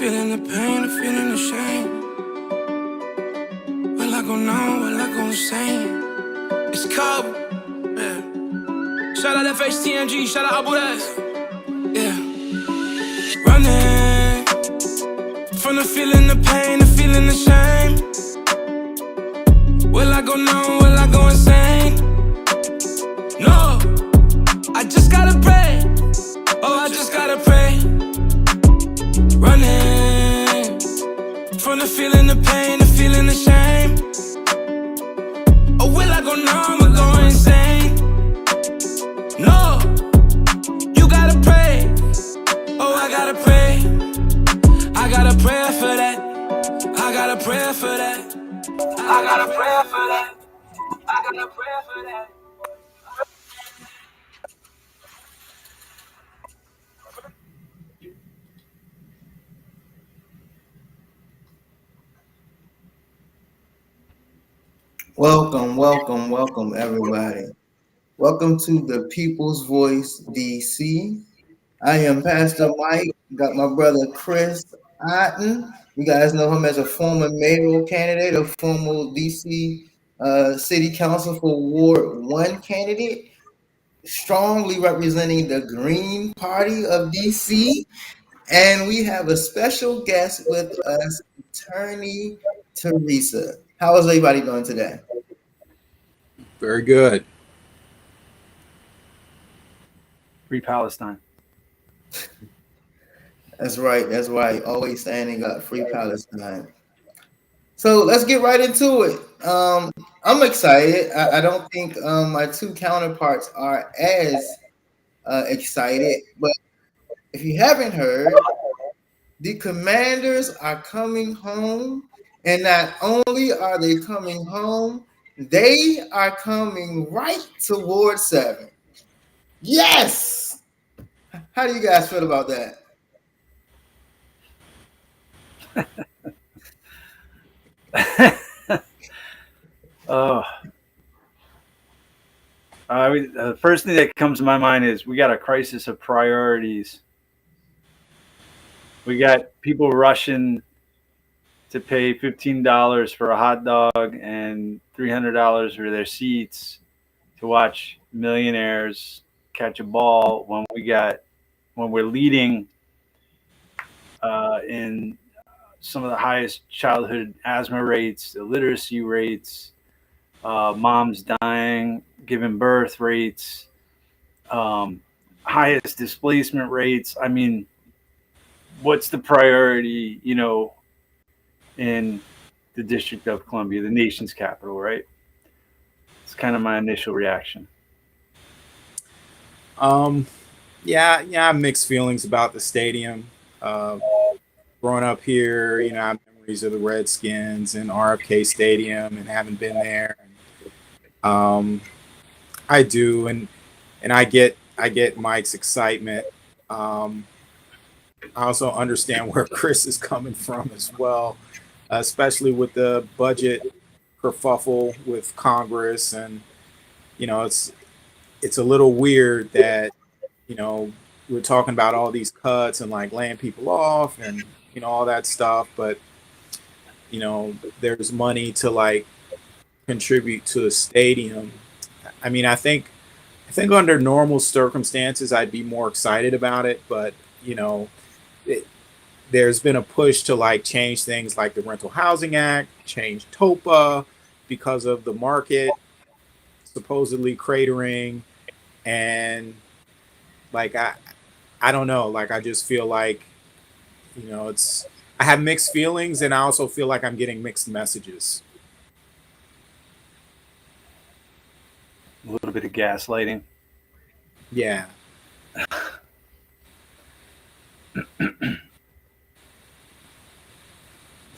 feeling the pain, I'm feeling the shame. Will I go numb? Will I go insane? It's cold, yeah. Shout out FHTMG, shout out Abu Dhabi. Yeah. Running from the feeling the pain, the feeling the shame. Will I go numb? Will I go insane? No, I just gotta pray. Oh, I just gotta pray. Running from the feeling the pain, the feeling the shame. Or will I go numb or go insane? No, you gotta pray. Oh, I gotta pray. I got a prayer for that. I got a prayer for that. I got a prayer for that. I got a prayer for that. Welcome, everybody. Welcome to the People's Voice DC. I am Pastor Mike. Got my brother Chris Otten. You guys know him as a former mayoral candidate, a former DC City Council for Ward 1 candidate, strongly representing the Green Party of DC. And we have a special guest with us, Attorney Teresa. How is everybody doing today? Very good. Free Palestine. That's right. Always standing up, free Palestine. So let's get right into it. I'm excited. I don't think my two counterparts are as excited, but if you haven't heard, the Commanders are coming home, and not only are they coming home, they are coming right towards 7. Yes. How do you guys feel about that? Oh, the first thing that comes to my mind is we got a crisis of priorities. We got people rushing to pay $15 for a hot dog and $300 for their seats to watch millionaires catch a ball when we're leading in some of the highest childhood asthma rates, illiteracy rates, moms dying, giving birth rates, highest displacement rates. I mean, what's the priority, in the District of Columbia, the nation's capital, right? It's kind of my initial reaction. Yeah, I have mixed feelings about the stadium. Growing up here, I have memories of the Redskins and RFK Stadium, and haven't been there. I do, and I get Mike's excitement. I also understand where Chris is coming from as well, especially with the budget kerfuffle with Congress, and it's a little weird that we're talking about all these cuts and like laying people off and all that stuff, but there's money to like contribute to the stadium. I mean, I think under normal circumstances I'd be more excited about it, but there's been a push to like change things like the Rental Housing Act, change TOPA because of the market supposedly cratering, and like I don't know, like I just feel like I have mixed feelings, and I also feel like I'm getting mixed messages. A little bit of gaslighting. Yeah.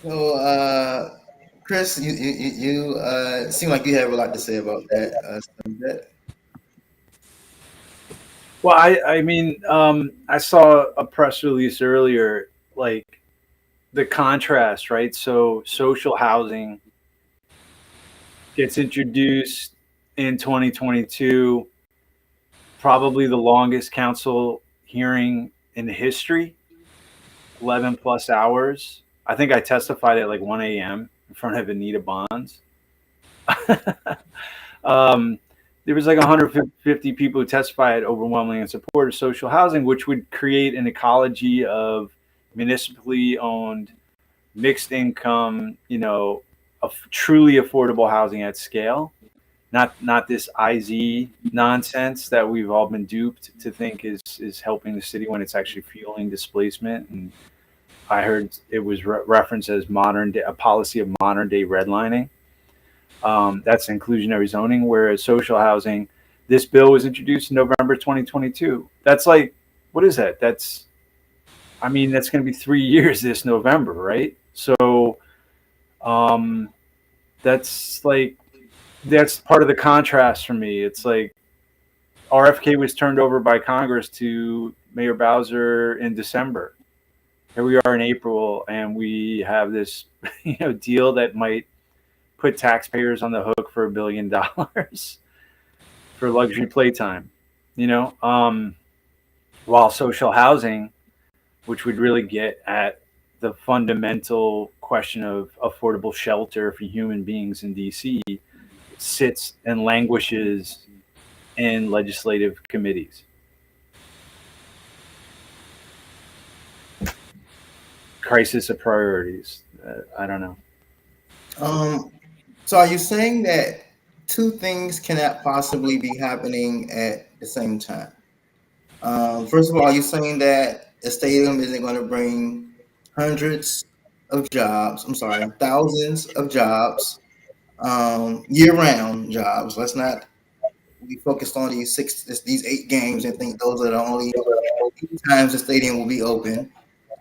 So, Chris, you seem like you have a lot to say about that. Well, I mean, I saw a press release earlier, like the contrast, right? So social housing gets introduced in 2022, probably the longest council hearing in history. 11 plus hours. I think I testified at like 1 a.m. in front of Anita Bonds. There was like 150 people who testified overwhelmingly in support of social housing, which would create an ecology of municipally owned, mixed income, truly affordable housing at scale. Not this IZ nonsense that we've all been duped to think is helping the city when it's actually fueling displacement. And I heard it was referenced as a policy of modern day redlining. That's inclusionary zoning, whereas social housing, this bill was introduced in November 2022. That's like, what is that? That's going to be 3 years this November, right? So that's part of the contrast for me. It's like RFK was turned over by Congress to Mayor Bowser in December. Here we are in April, and we have this deal that might put taxpayers on the hook for $1 billion for luxury playtime, while social housing, which would really get at the fundamental question of affordable shelter for human beings in DC, sits and languishes in legislative committees. Crisis of priorities. I don't know. So are you saying that two things cannot possibly be happening at the same time? First of all, are you saying that the stadium isn't going to bring thousands of jobs, year-round jobs? Let's not be focused on these 8 games and think those are the only times the stadium will be open.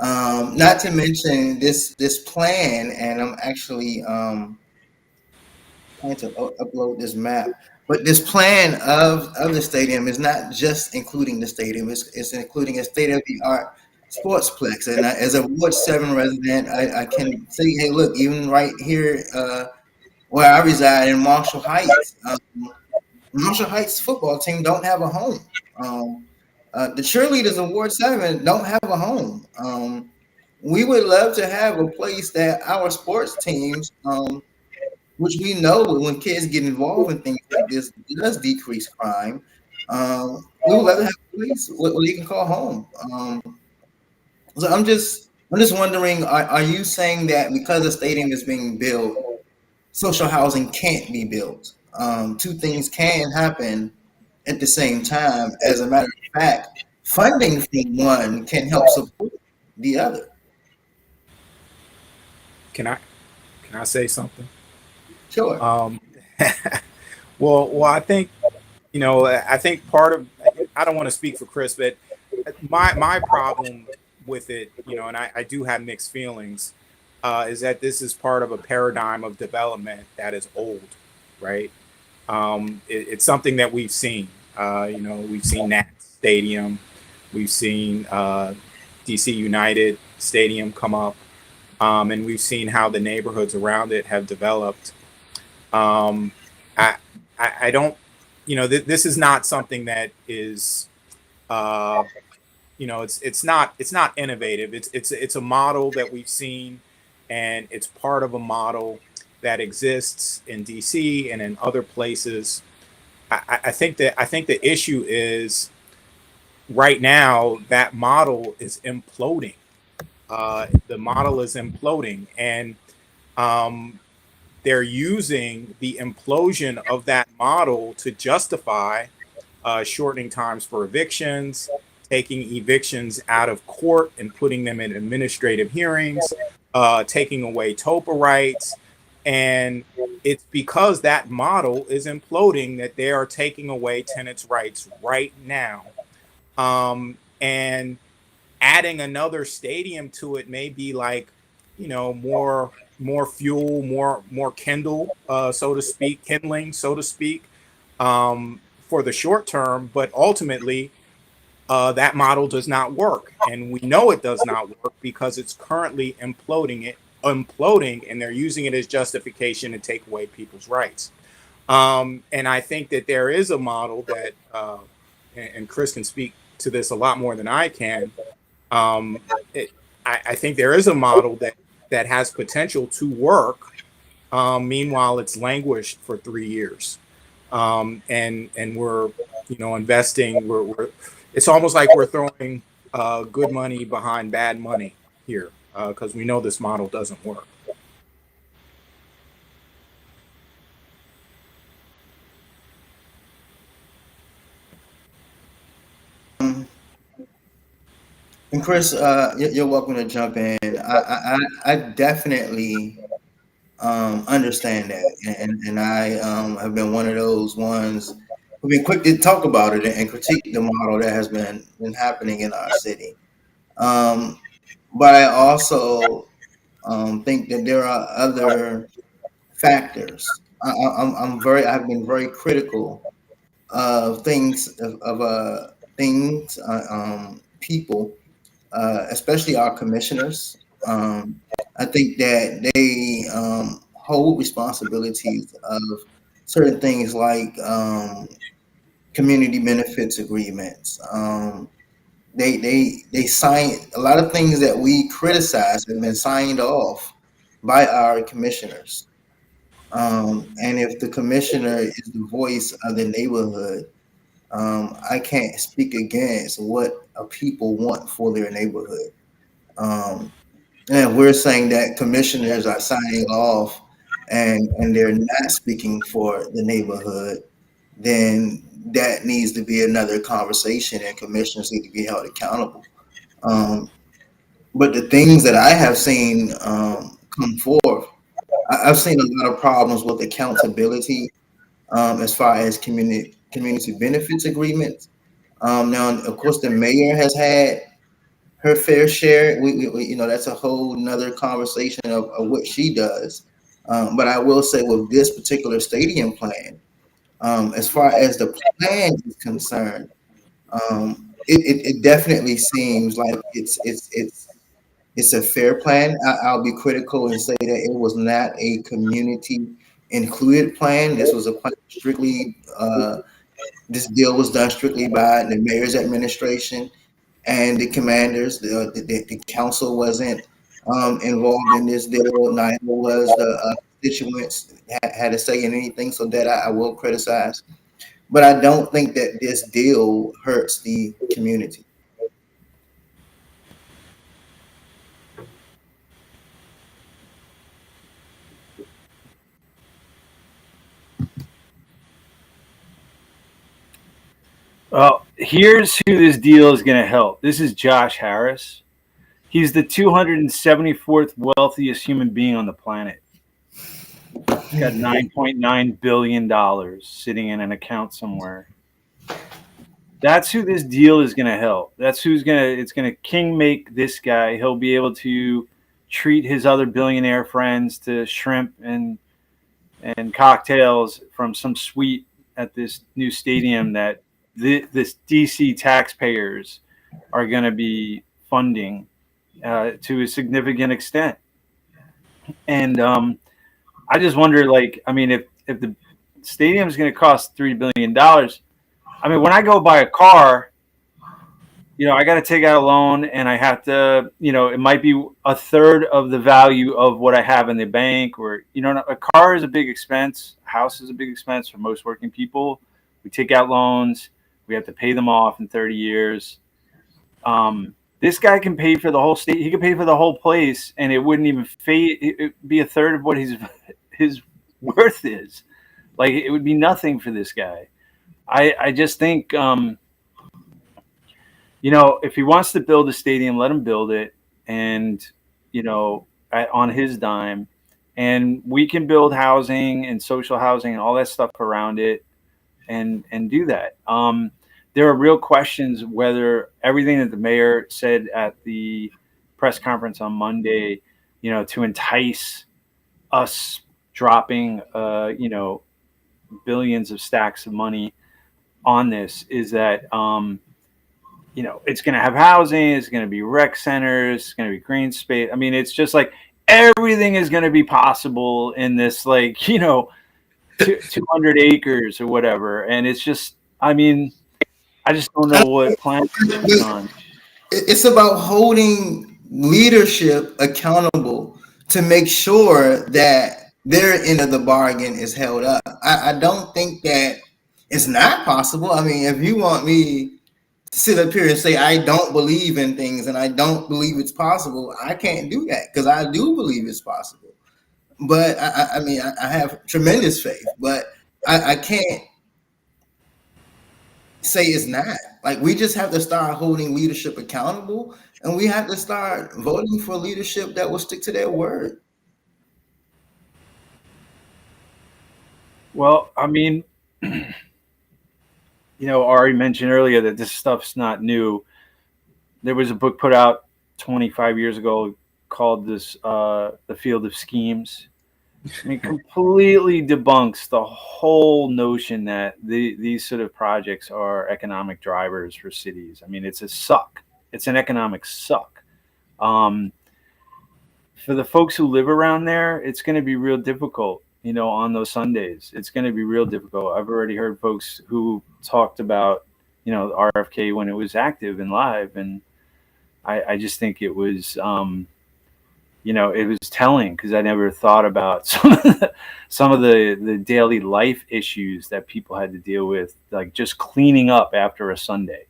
Not to mention this plan, and I'm actually trying to upload this map. But this plan of the stadium is not just including the stadium; it's including a state-of-the-art sportsplex. And as a Ward 7 resident, I can say, hey, look, even right here where I reside in Marshall Heights, Marshall Heights football team don't have a home. The cheerleaders of Ward 7 don't have a home. We would love to have a place that our sports teams, which we know when kids get involved in things like this, it does decrease crime. We would love to have a place what you can call home. So I'm just wondering, are you saying that because the stadium is being built, social housing can't be built? Two things can happen at the same time. As a matter of fact, funding from one can help support the other. Can I say something? Sure. Well, I think, I think part of, I don't want to speak for Chris, but my problem with it, and I do have mixed feelings, is that this is part of a paradigm of development that is old, right? It's something that we've seen. We've seen Nats Stadium, we've seen DC United Stadium come up, and we've seen how the neighborhoods around it have developed. I don't, this is not something that is, it's not innovative. It's a model that we've seen, and it's part of a model that exists in DC and in other places. I think the issue is right now that model is imploding. The model is imploding, and they're using the implosion of that model to justify shortening times for evictions, taking evictions out of court and putting them in administrative hearings, taking away TOPA rights. And it's because that model is imploding that they are taking away tenants' rights right now. And adding another stadium to it may be like, more fuel, more kindling, so to speak, for the short term. But ultimately, that model does not work. And we know it does not work because it's currently imploding, and they're using it as justification to take away people's rights. And I think that there is a model that, and Chris can speak to this a lot more than I can. I think there is a model that has potential to work. Meanwhile, it's languished for 3 years, and we're investing. We're it's almost like we're throwing good money behind bad money here because we know this model doesn't work. And Chris, you're welcome to jump in. I definitely understand that, and I have been one of those ones who've been quick to talk about it and critique the model that has been happening in our city. But I also think that there are other factors. I've been very critical of things people, especially our commissioners. I think that they hold responsibilities of certain things like community benefits agreements. They sign a lot of things that we criticize have been signed off by our commissioners. And if the commissioner is the voice of the neighborhood, I can't speak against what people want for their neighborhood. And we're saying that commissioners are signing off and they're not speaking for the neighborhood, then that needs to be another conversation and commissioners need to be held accountable. But the things that I have seen come forth, I've seen a lot of problems with accountability as far as community benefits agreements. Now, of course, the mayor has had her fair share. We that's a whole nother conversation of what she does. But I will say with this particular stadium plan, as far as the plan is concerned, it definitely seems like it's a fair plan. I'll be critical and say that it was not a community included plan. This was a plan strictly. This deal was done strictly by the mayor's administration and the commanders. The council wasn't involved in this deal. Neither was the constituents had to say in anything. So that I will criticize. But I don't think that this deal hurts the community. Well, here's who this deal is going to help. This is Josh Harris. He's the 274th wealthiest human being on the planet. He's got $9.9 billion sitting in an account somewhere. That's who this deal is going to help. It's going to king make this guy. He'll be able to treat his other billionaire friends to shrimp and cocktails from some suite at this new stadium that this DC taxpayers are going to be funding to a significant extent. And I just wonder, if the stadium is going to cost $3 billion, when I go buy a car, I got to take out a loan and I have to, it might be a third of the value of what I have in the bank, or, a car is a big expense. A house is a big expense for most working people. We take out loans. We have to pay them off in 30 years. This guy can pay for the whole state. He could pay for the whole place, and it wouldn't even fade. It'd be a third of what his worth is. Like, it would be nothing for this guy. I just think, if he wants to build a stadium, let him build it, and on his dime, and we can build housing and social housing and all that stuff around it, and do that. There are real questions whether everything that the mayor said at the press conference on Monday, to entice us dropping, billions of stacks of money on this, is that, it's going to have housing, it's going to be rec centers, it's going to be green space. It's just like everything is going to be possible in this, 200 acres or whatever. And it's just, I just don't know what plan is on. It's about holding leadership accountable to make sure that their end of the bargain is held up. I don't think that it's not possible. I mean, if you want me to sit up here and say I don't believe in things and I don't believe it's possible, I can't do that because I do believe it's possible. But I mean, I have tremendous faith, but I can't say it's not. Like, we just have to start holding leadership accountable, and we have to start voting for leadership that will stick to their word. Well, I mean, Ari mentioned earlier that this stuff's not new. There was a book put out 25 years ago called The Field of Schemes. I mean, completely debunks the whole notion that these sort of projects are economic drivers for cities. I mean, it's a suck. It's an economic suck. For the folks who live around there, it's going to be real difficult, on those Sundays. It's going to be real difficult. I've already heard folks who talked about, RFK when it was active and live. And I just think it was, it was telling because I never thought about some of the daily life issues that people had to deal with, like just cleaning up after a Sunday.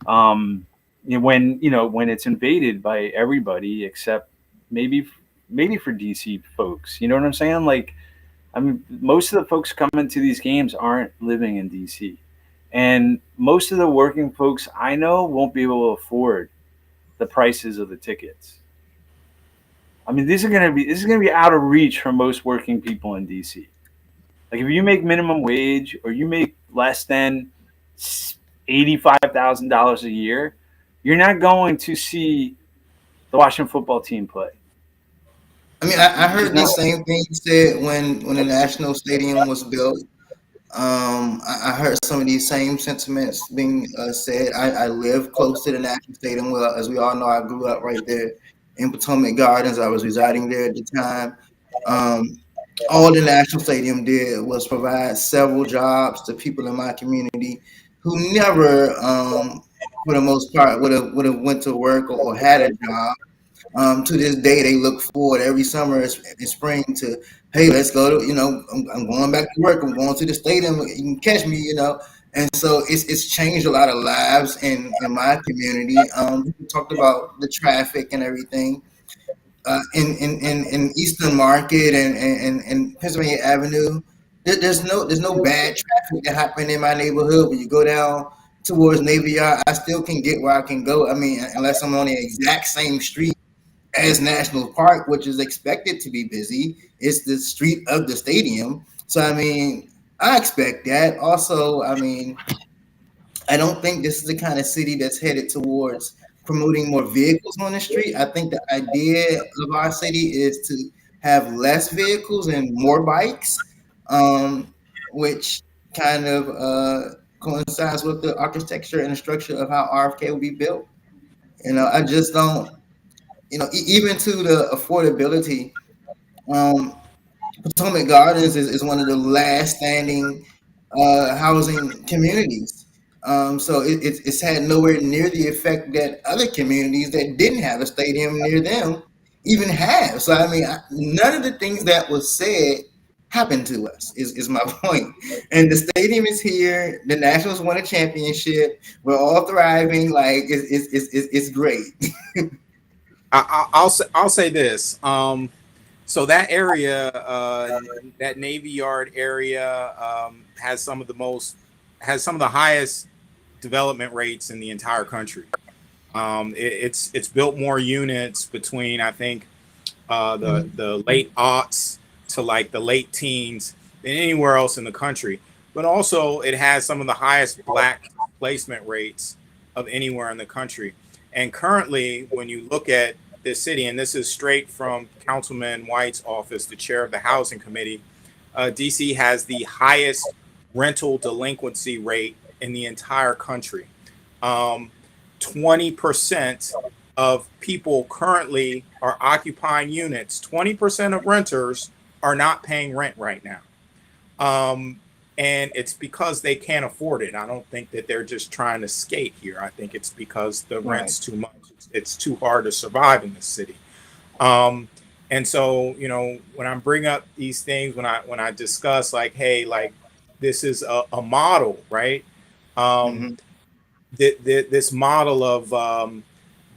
When it's invaded by everybody except maybe for DC folks, you know what I'm saying? Like, I mean, most of the folks coming to these games aren't living in DC, and most of the working folks I know won't be able to afford the prices of the tickets. I mean, this is gonna be out of reach for most working people in DC. Like, if you make minimum wage or you make less than $85,000 a year, you're not going to see the Washington football team play. I mean, I heard the same thing said when the National Stadium was built. I heard some of these same sentiments being said. I live close to the National Stadium. Well, as we all know, I grew up right there in Potomac Gardens. I was residing there at the time. All the National Stadium did was provide several jobs to people in my community who never, for the most part, would have went to work or had a job. To this day, they look forward every summer and spring to, hey, let's go to, I'm going back to work. I'm going to the stadium. You can catch me, And so it's changed a lot of lives in my community. We talked about the traffic and everything. In Eastern Market and Pennsylvania Avenue, there's no bad traffic that happen in my neighborhood. When you go down towards Navy Yard, I still can get where I can go. I mean, unless I'm on the exact same street as National Park, which is expected to be busy. It's the street of the stadium. So, I mean, I expect that. Also, I mean, I don't think this is the kind of city that's headed towards promoting more vehicles on the street. I think the idea of our city is to have less vehicles and more bikes, which kind of coincides with the architecture and the structure of how RFK will be built. I just don't, even to the affordability, Potomac Gardens is one of the last standing housing communities. So it's had nowhere near the effect that other communities that didn't have a stadium near them even have. So, I mean, none of the things that was said happened to us is my point. And the stadium is here. The Nationals won a championship. We're all thriving. Like, it's great. I'll say this. So that area, that Navy Yard area, has some of the highest development rates in the entire country. It's built more units between, I think, the late aughts to like the late teens than anywhere else in the country. But also, it has some of the highest black placement rates of anywhere in the country. And currently, when you look at this city, and this is straight from Councilman White's office, the chair of the Housing Committee, DC has the highest rental delinquency rate in the entire country. 20% of people currently are occupying units. 20% of renters are not paying rent right now. And it's because they can't afford it. I don't think that they're just trying to skate here. I think it's because the rent's too much. It's too hard to survive in this city. And so, you know, when I bring up these things, when I discuss like, hey, like this is a model, right? Mhm. This model of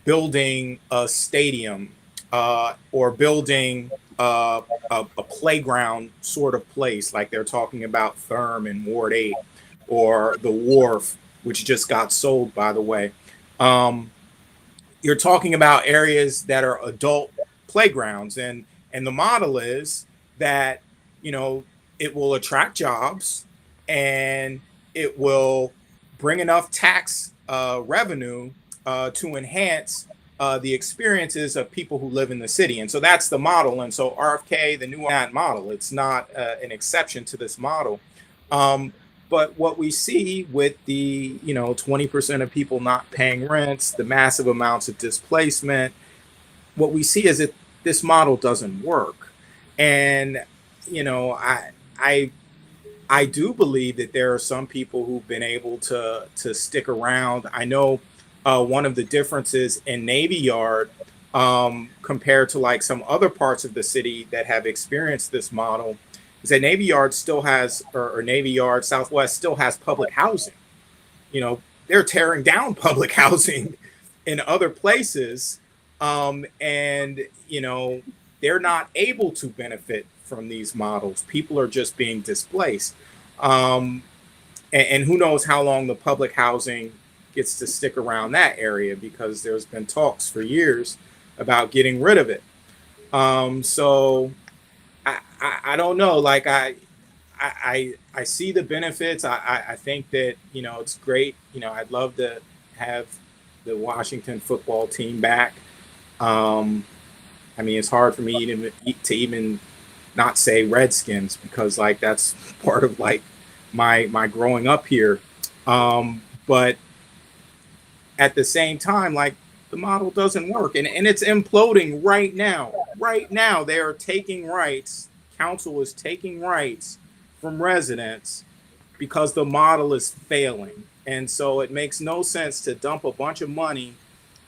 building a stadium or building a playground sort of place, like they're talking about Therm in Ward 8 or the Wharf, which just got sold, by the way. You're talking about areas that are adult playgrounds, and the model is that, you know, it will attract jobs and it will bring enough tax revenue to enhance the experiences of people who live in the city. And so that's the model. And so RFK, the new model, it's not an exception to this model. But what we see with the, you know, 20% of people not paying rents, the massive amounts of displacement, what we see is that this model doesn't work. And, you know, I do believe that there are some people who've been able to stick around. I know one of the differences in Navy Yard compared to like some other parts of the city that have experienced this model is that Navy Yard still has, or Navy Yard Southwest still has public housing. You know, they're tearing down public housing in other places, and you know, they're not able to benefit from these models. People are just being displaced, and who knows how long the public housing gets to stick around that area, because there's been talks for years about getting rid of it. So I don't know. Like I see the benefits. I think that, you know, it's great. You know, I'd love to have the Washington football team back. I mean, it's hard for me to even not say Redskins, because like that's part of like my growing up here. But at the same time, like the model doesn't work, and it's imploding right now. Right now, they are taking rights. Council is taking rights from residents because the model is failing. And so it makes no sense to dump a bunch of money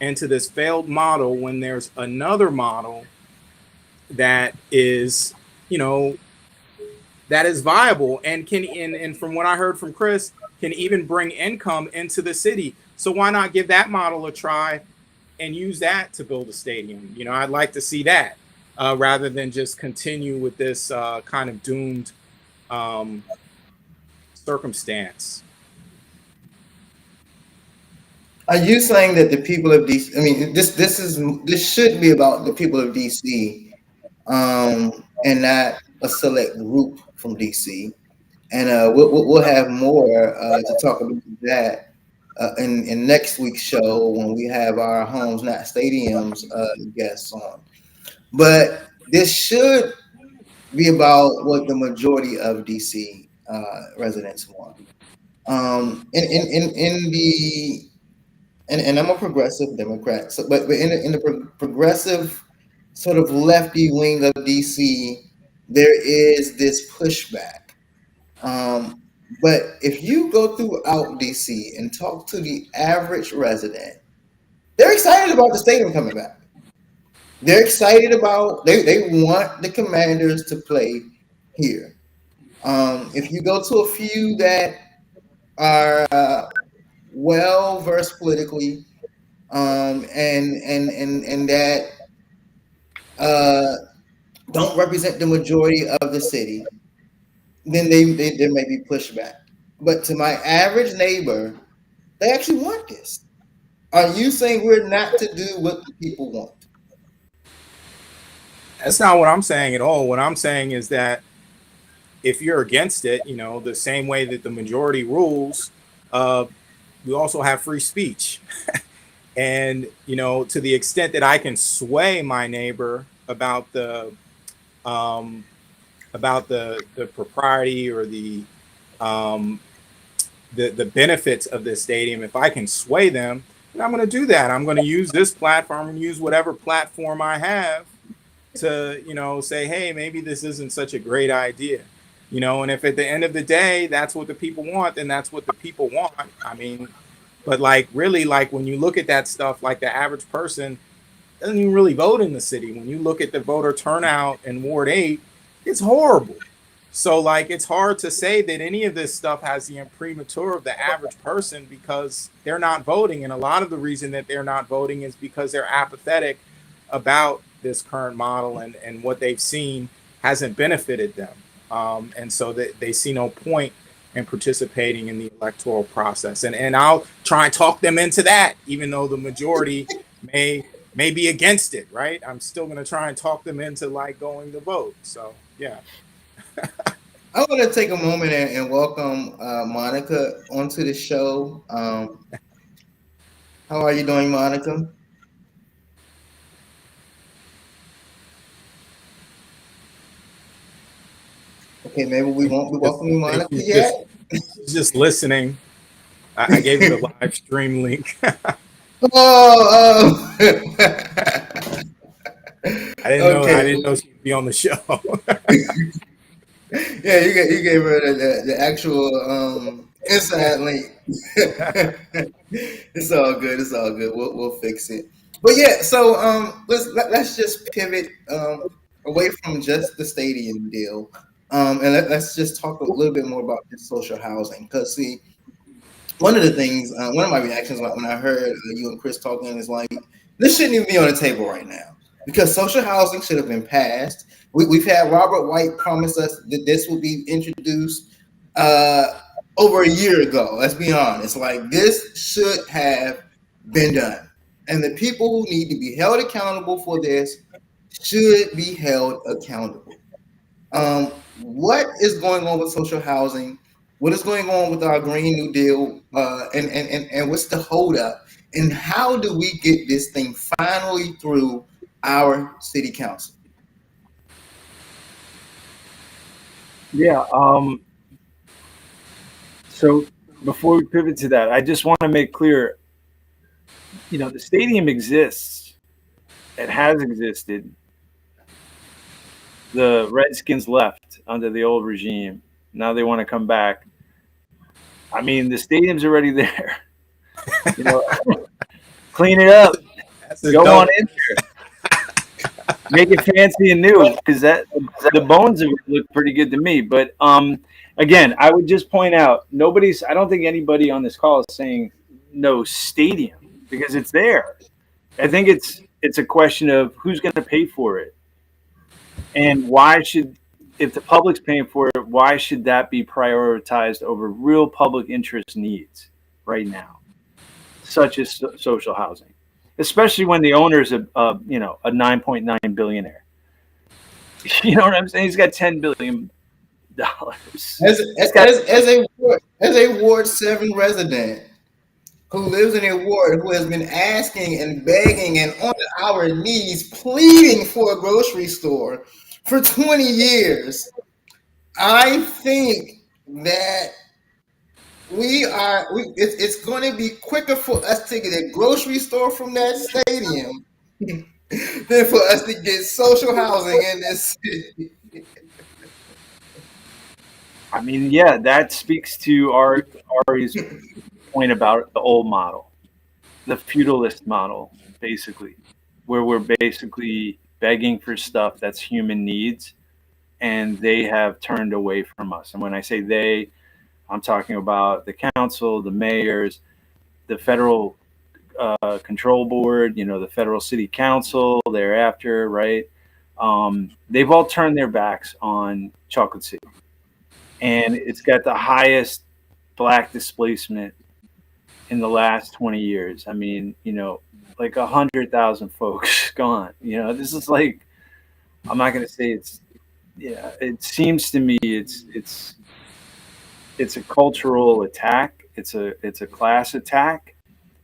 into this failed model when there's another model that is, you know, that is viable and can, and from what I heard from Chris, can even bring income into the city. So why not give that model a try and use that to build a stadium? You know, I'd like to see that rather than just continue with this kind of doomed circumstance. Are you saying that the people of DC? I mean, this should be about the people of DC, and not a select group from DC. And we'll have more to talk about that in next week's show when we have our Homes Not Stadiums guests on. But this should be about what the majority of DC residents want. In the and I'm a progressive Democrat, so, but in the progressive sort of lefty wing of DC, there is this pushback. But if you go throughout DC and talk to the average resident, they're excited about the stadium coming back. They're excited about, they want the Commanders to play here. If you go to a few that are well versed politically, and that don't represent the majority of the city, then there may be pushback. But to my average neighbor, they actually want this. Are you saying we're not to do what the people want? That's not what I'm saying at all. What I'm saying is that if you're against it, you know, the same way that the majority rules, we also have free speech. And, you know, to the extent that I can sway my neighbor about the propriety or the benefits of this stadium, if I can sway them, then I'm going to do that. I'm going to use this platform. I'm going to use whatever platform I have to, you know, say, hey, maybe this isn't such a great idea. you know, and if at the end of the day that's what the people want, then that's what the people want. I mean, but like really, like when you look at that stuff, like the average person doesn't even really vote in the city. When you look at the voter turnout in Ward 8, it's horrible. So like it's hard to say that any of this stuff has the imprimatur of the average person because they're not voting. And a lot of the reason that they're not voting is because they're apathetic about this current model, and what they've seen hasn't benefited them. And so they see no point in participating in the electoral process. And I'll try and talk them into that, even though the majority may be against it, right? I'm still going to try and talk them into like going to vote. So, yeah. I want to take a moment and welcome Monica onto the show. How are you doing, Monica? Okay, maybe we won't be welcoming Monica yet. Just listening. I gave you the live stream link. Oh, I didn't know she'd be on the show. Yeah, you gave her the actual inside link. It's all good. It's all good. We'll fix it. But yeah, so let's just pivot away from just the stadium deal, and let's just talk a little bit more about this social housing. Because see, one of the things, one of my reactions when I heard you and Chris talking is like, this shouldn't even be on the table right now because social housing should have been passed. We've had Robert White promise us that this will be introduced over a year ago. Let's be honest. Like, this should have been done. And the people who need to be held accountable for this should be held accountable. What is going on with social housing? What is going on with our Green New Deal? And what's the holdup? And how do we get this thing finally through our city council? Yeah. So before we pivot to that, I just want to make clear, you know, the stadium exists. It has existed. The Redskins left under the old regime. Now they want to come back. I mean, the stadium's already there. You know, clean it up. Go on in there. Make it fancy and new, because the bones of it look pretty good to me. But again, I would just point out, I don't think anybody on this call is saying no stadium, because it's there. I think it's a question of who's going to pay for it, and if the public's paying for it, why should that be prioritized over real public interest needs right now, such as social housing? Especially when the owner's a 9.9 billionaire. You know what I'm saying? He's got $10 billion. As a Ward 7 resident who lives in a ward who has been asking and begging and on our knees pleading for a grocery store for 20 years, I think that it's going to be quicker for us to get a grocery store from that stadium than for us to get social housing in this city. I mean, yeah, that speaks to Ari's point about the old model, the feudalist model, basically, where we're basically begging for stuff that's human needs, and they have turned away from us. And when I say they, I'm talking about the council, the mayors, the federal control board, the federal city council thereafter, right? They've all turned their backs on Chocolate City. And it's got the highest Black displacement in the last 20 years. I mean, like 100,000 folks gone. This is like, I'm not going to say it seems to me it's a cultural attack. It's a class attack.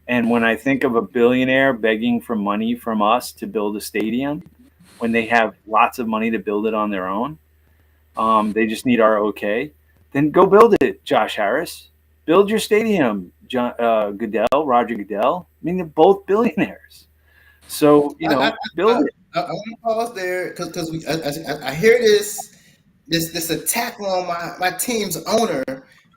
And when I think of a billionaire begging for money from us to build a stadium, when they have lots of money to build it on their own, they just need our okay, then go build it, Josh Harris. Build your stadium, Roger Goodell. I mean, they're both billionaires. So, build it. I want to pause there because I hear this this attack on my team's owner,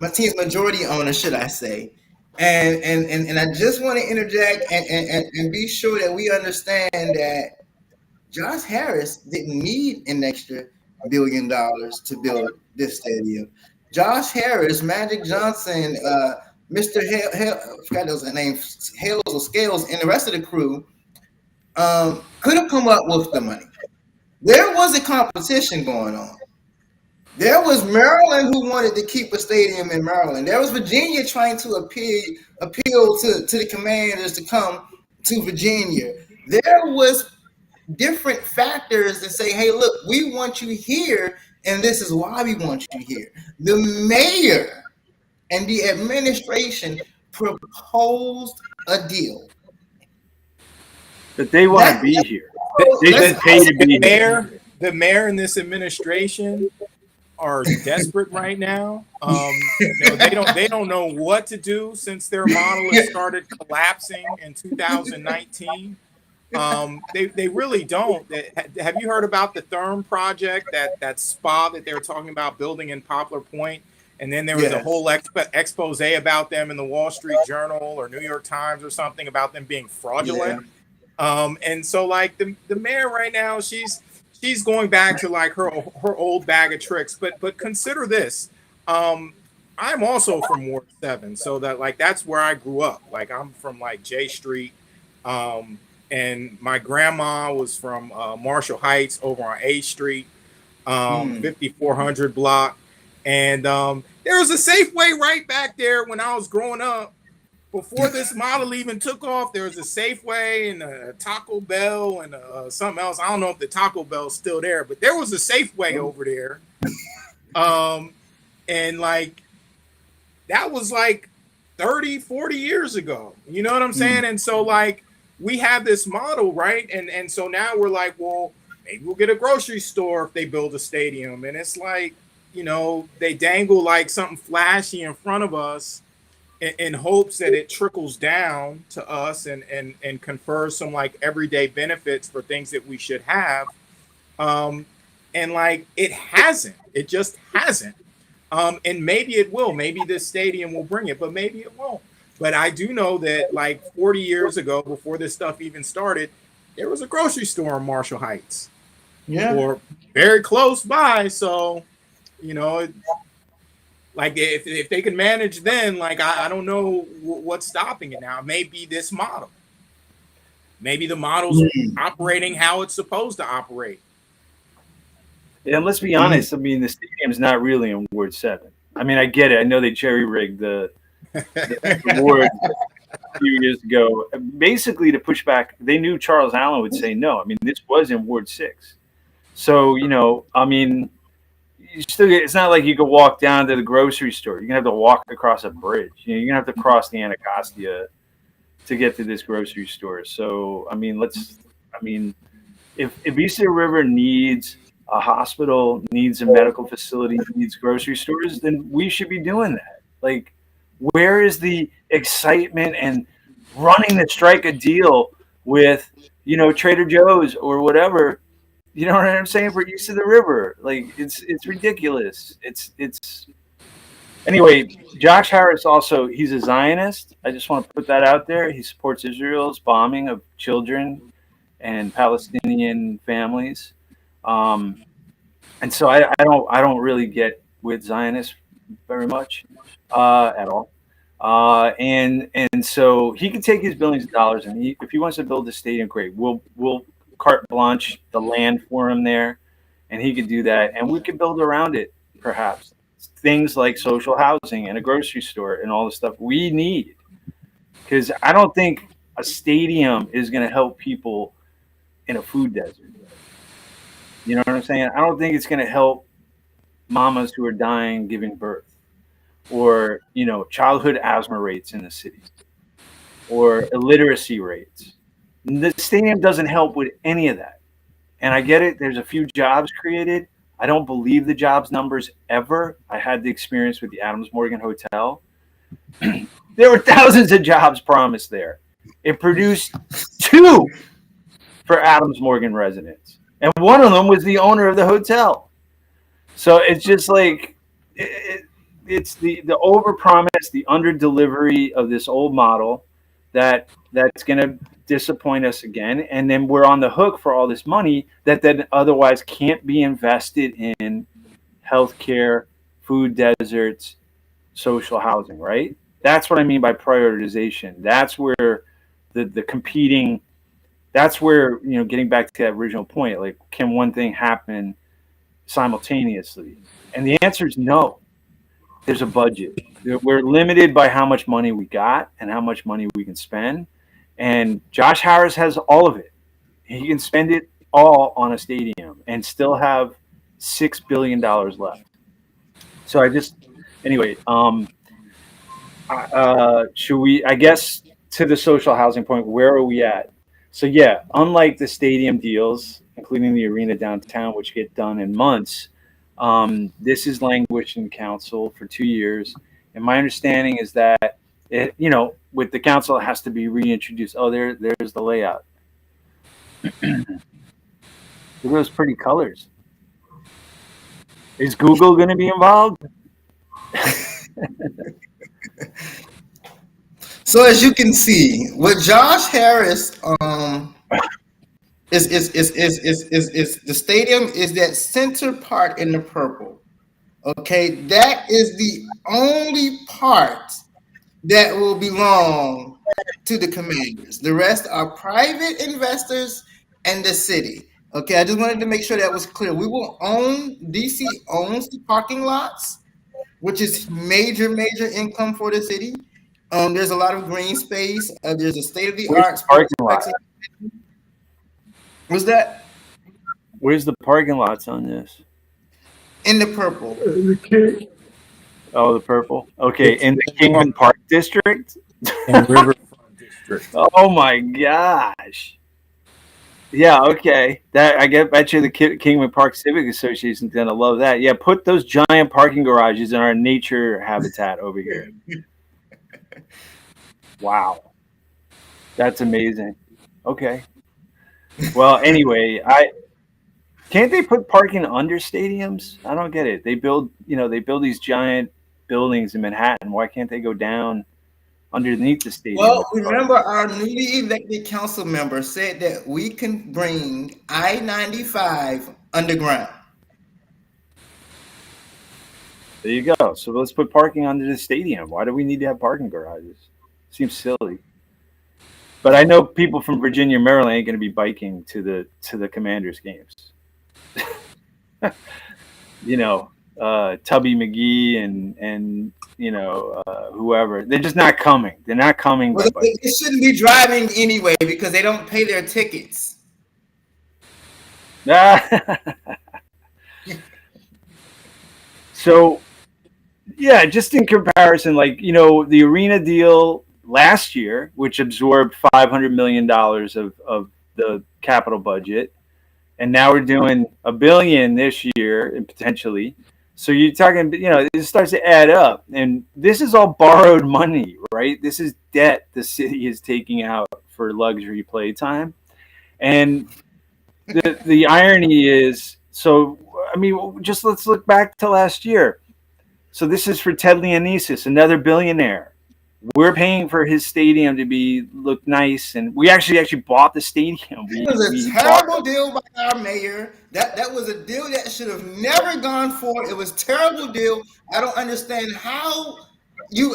my team's majority owner, should I say. And I just want to interject and be sure that we understand that Josh Harris didn't need an extra $1 billion to build this stadium. Josh Harris, Magic Johnson, Mr. I forgot his name, Hales or Scales, and the rest of the crew could have come up with the money. There was a competition going on. There was Maryland who wanted to keep a stadium in Maryland. There was Virginia trying to appeal to the Commanders to come to Virginia. There was different factors that say, hey, look, we want you here, and this is why we want you here. The mayor and the administration proposed a deal. But they want to be here. They've been paid to be here. The mayor and this administration are desperate right now. They don't know what to do since their model has started collapsing in 2019. They really don't. Have you heard about the Therm project, that spa that they were talking about building in Poplar Point? And then there was a whole expose about them in the Wall Street Journal or New York Times or something about them being fraudulent. Yeah. And so like the mayor right now, she's going back to like her old bag of tricks. But consider this. I'm also from Ward 7, so that's where I grew up. Like I'm from like J Street. And my grandma was from Marshall Heights over on A Street, 5400 block. And there was a Safeway right back there when I was growing up. Before this model even took off, there was a Safeway and a Taco Bell and something else. I don't know if the Taco Bell's still there, but there was a Safeway over there. And like, that was like 30, 40 years ago. You know what I'm saying? And so like, we have this model, right? And so now we're like, well, maybe we'll get a grocery store if they build a stadium. And it's like, you know, they dangle like something flashy in front of us in hopes that it trickles down to us and confers some like everyday benefits for things that we should have. And like, it hasn't. It just hasn't. And maybe it will. Maybe this stadium will bring it, but maybe it won't. But I do know that like 40 years ago, before this stuff even started, there was a grocery store in Marshall Heights. Yeah. Or very close by. So, you know, like if they can manage then, like I don't know what's stopping it now. It may be this model. Maybe the model's operating how it's supposed to operate. And let's be honest, I mean, the stadium's not really in Ward 7. I mean, I get it. I know they jerry-rigged the award a few years ago, basically to push back. They knew Charles Allen would say no. I mean, this was in Ward 6. So, you know, I mean, you still get, it's not like you could walk down to the grocery store. You're going to have to walk across a bridge. You know, you're going to have to cross the Anacostia to get to this grocery store. So, I mean, if East River needs a hospital, needs a medical facility, needs grocery stores, then we should be doing that. Like, where is the excitement and running to strike a deal with, you know, Trader Joe's or whatever? You know what I'm saying? For East of the River, like it's ridiculous. It's anyway. Josh Harris also, he's a Zionist. I just want to put that out there. He supports Israel's bombing of children and Palestinian families. And so I don't really get with Zionists very much at all. And so he can take his billions of dollars, and if he wants to build a stadium, great. We'll carte blanche the land for him there, and he could do that, and we could build around it, perhaps things like social housing and a grocery store and all the stuff we need. Because I don't think a stadium is going to help people in a food desert. You know what I'm saying? I don't think it's going to help mamas who are dying giving birth, or, you know, childhood asthma rates in the city, or illiteracy rates. The stadium doesn't help with any of that. And I get it. There's a few jobs created. I don't believe the jobs numbers ever. I had the experience with the Adams Morgan Hotel. There were thousands of jobs promised there. It produced 2 for Adams Morgan residents. And one of them was the owner of the hotel. So it's just like it's the overpromise, the under delivery of this old model that's going to disappoint us again, and then we're on the hook for all this money that then otherwise can't be invested in healthcare, food deserts, social housing. Right? That's what I mean by prioritization. That's where the competing. That's where, getting back to that original point, like, can one thing happen simultaneously? And the answer is no. There's a budget. We're limited by how much money we got and how much money we can spend. And Josh Harris has all of it. He can spend it all on a stadium and still have $6 billion left. So anyway, should we, I guess, to the social housing point, where are we at? So yeah, unlike the stadium deals, including the arena downtown, which get done in months, this is languished in council for 2 years. And my understanding is that it, with the council, it has to be reintroduced. Oh, there's the layout. Look at those pretty colors. Is Google going to be involved? So as you can see, with Josh Harris, is the stadium is that center part in the purple. Okay, that is the only part that will belong to the Commanders. The rest are private investors and the city. Okay, I just wanted to make sure that was clear. We will own, DC owns the parking lots, which is major income for the city. There's a lot of green space. There's a state-of-the-art parking lot. What's that? Where's the parking lots on this? In the purple. Oh, the purple. Okay, in the Kingman Park District. In Riverfront District. Oh my gosh. Yeah. Okay. That I bet you the Kingman Park Civic Association is gonna love that. Yeah. Put those giant parking garages in our nature habitat over here. Wow. That's amazing. Okay. Well, anyway, can't they put parking under stadiums? I don't get it. They build these giant buildings in Manhattan. Why can't they go down underneath the stadium? Well, remember our newly elected council member said that we can bring I-95 underground. There you go. So let's put parking under the stadium. Why do we need to have parking garages? Seems silly. But I know people from Virginia, Maryland ain't going to be biking to the Commanders games. Tubby McGee and whoever. They're just not coming. They're not coming. Well, they shouldn't be driving anyway because they don't pay their tickets. So, yeah, just in comparison, the arena deal last year, which absorbed $500 million of the capital budget, and now we're doing $1 billion this year and potentially. So you're talking, it starts to add up, and this is all borrowed money, right? This is debt the city is taking out for luxury playtime, and the irony is, just let's look back to last year. So this is for Ted Leonsis, another billionaire. We're paying for his stadium to look nice, and we actually bought the stadium. It was a terrible deal by our mayor. That was a deal that should have never gone forward. It was a terrible deal. I don't understand how we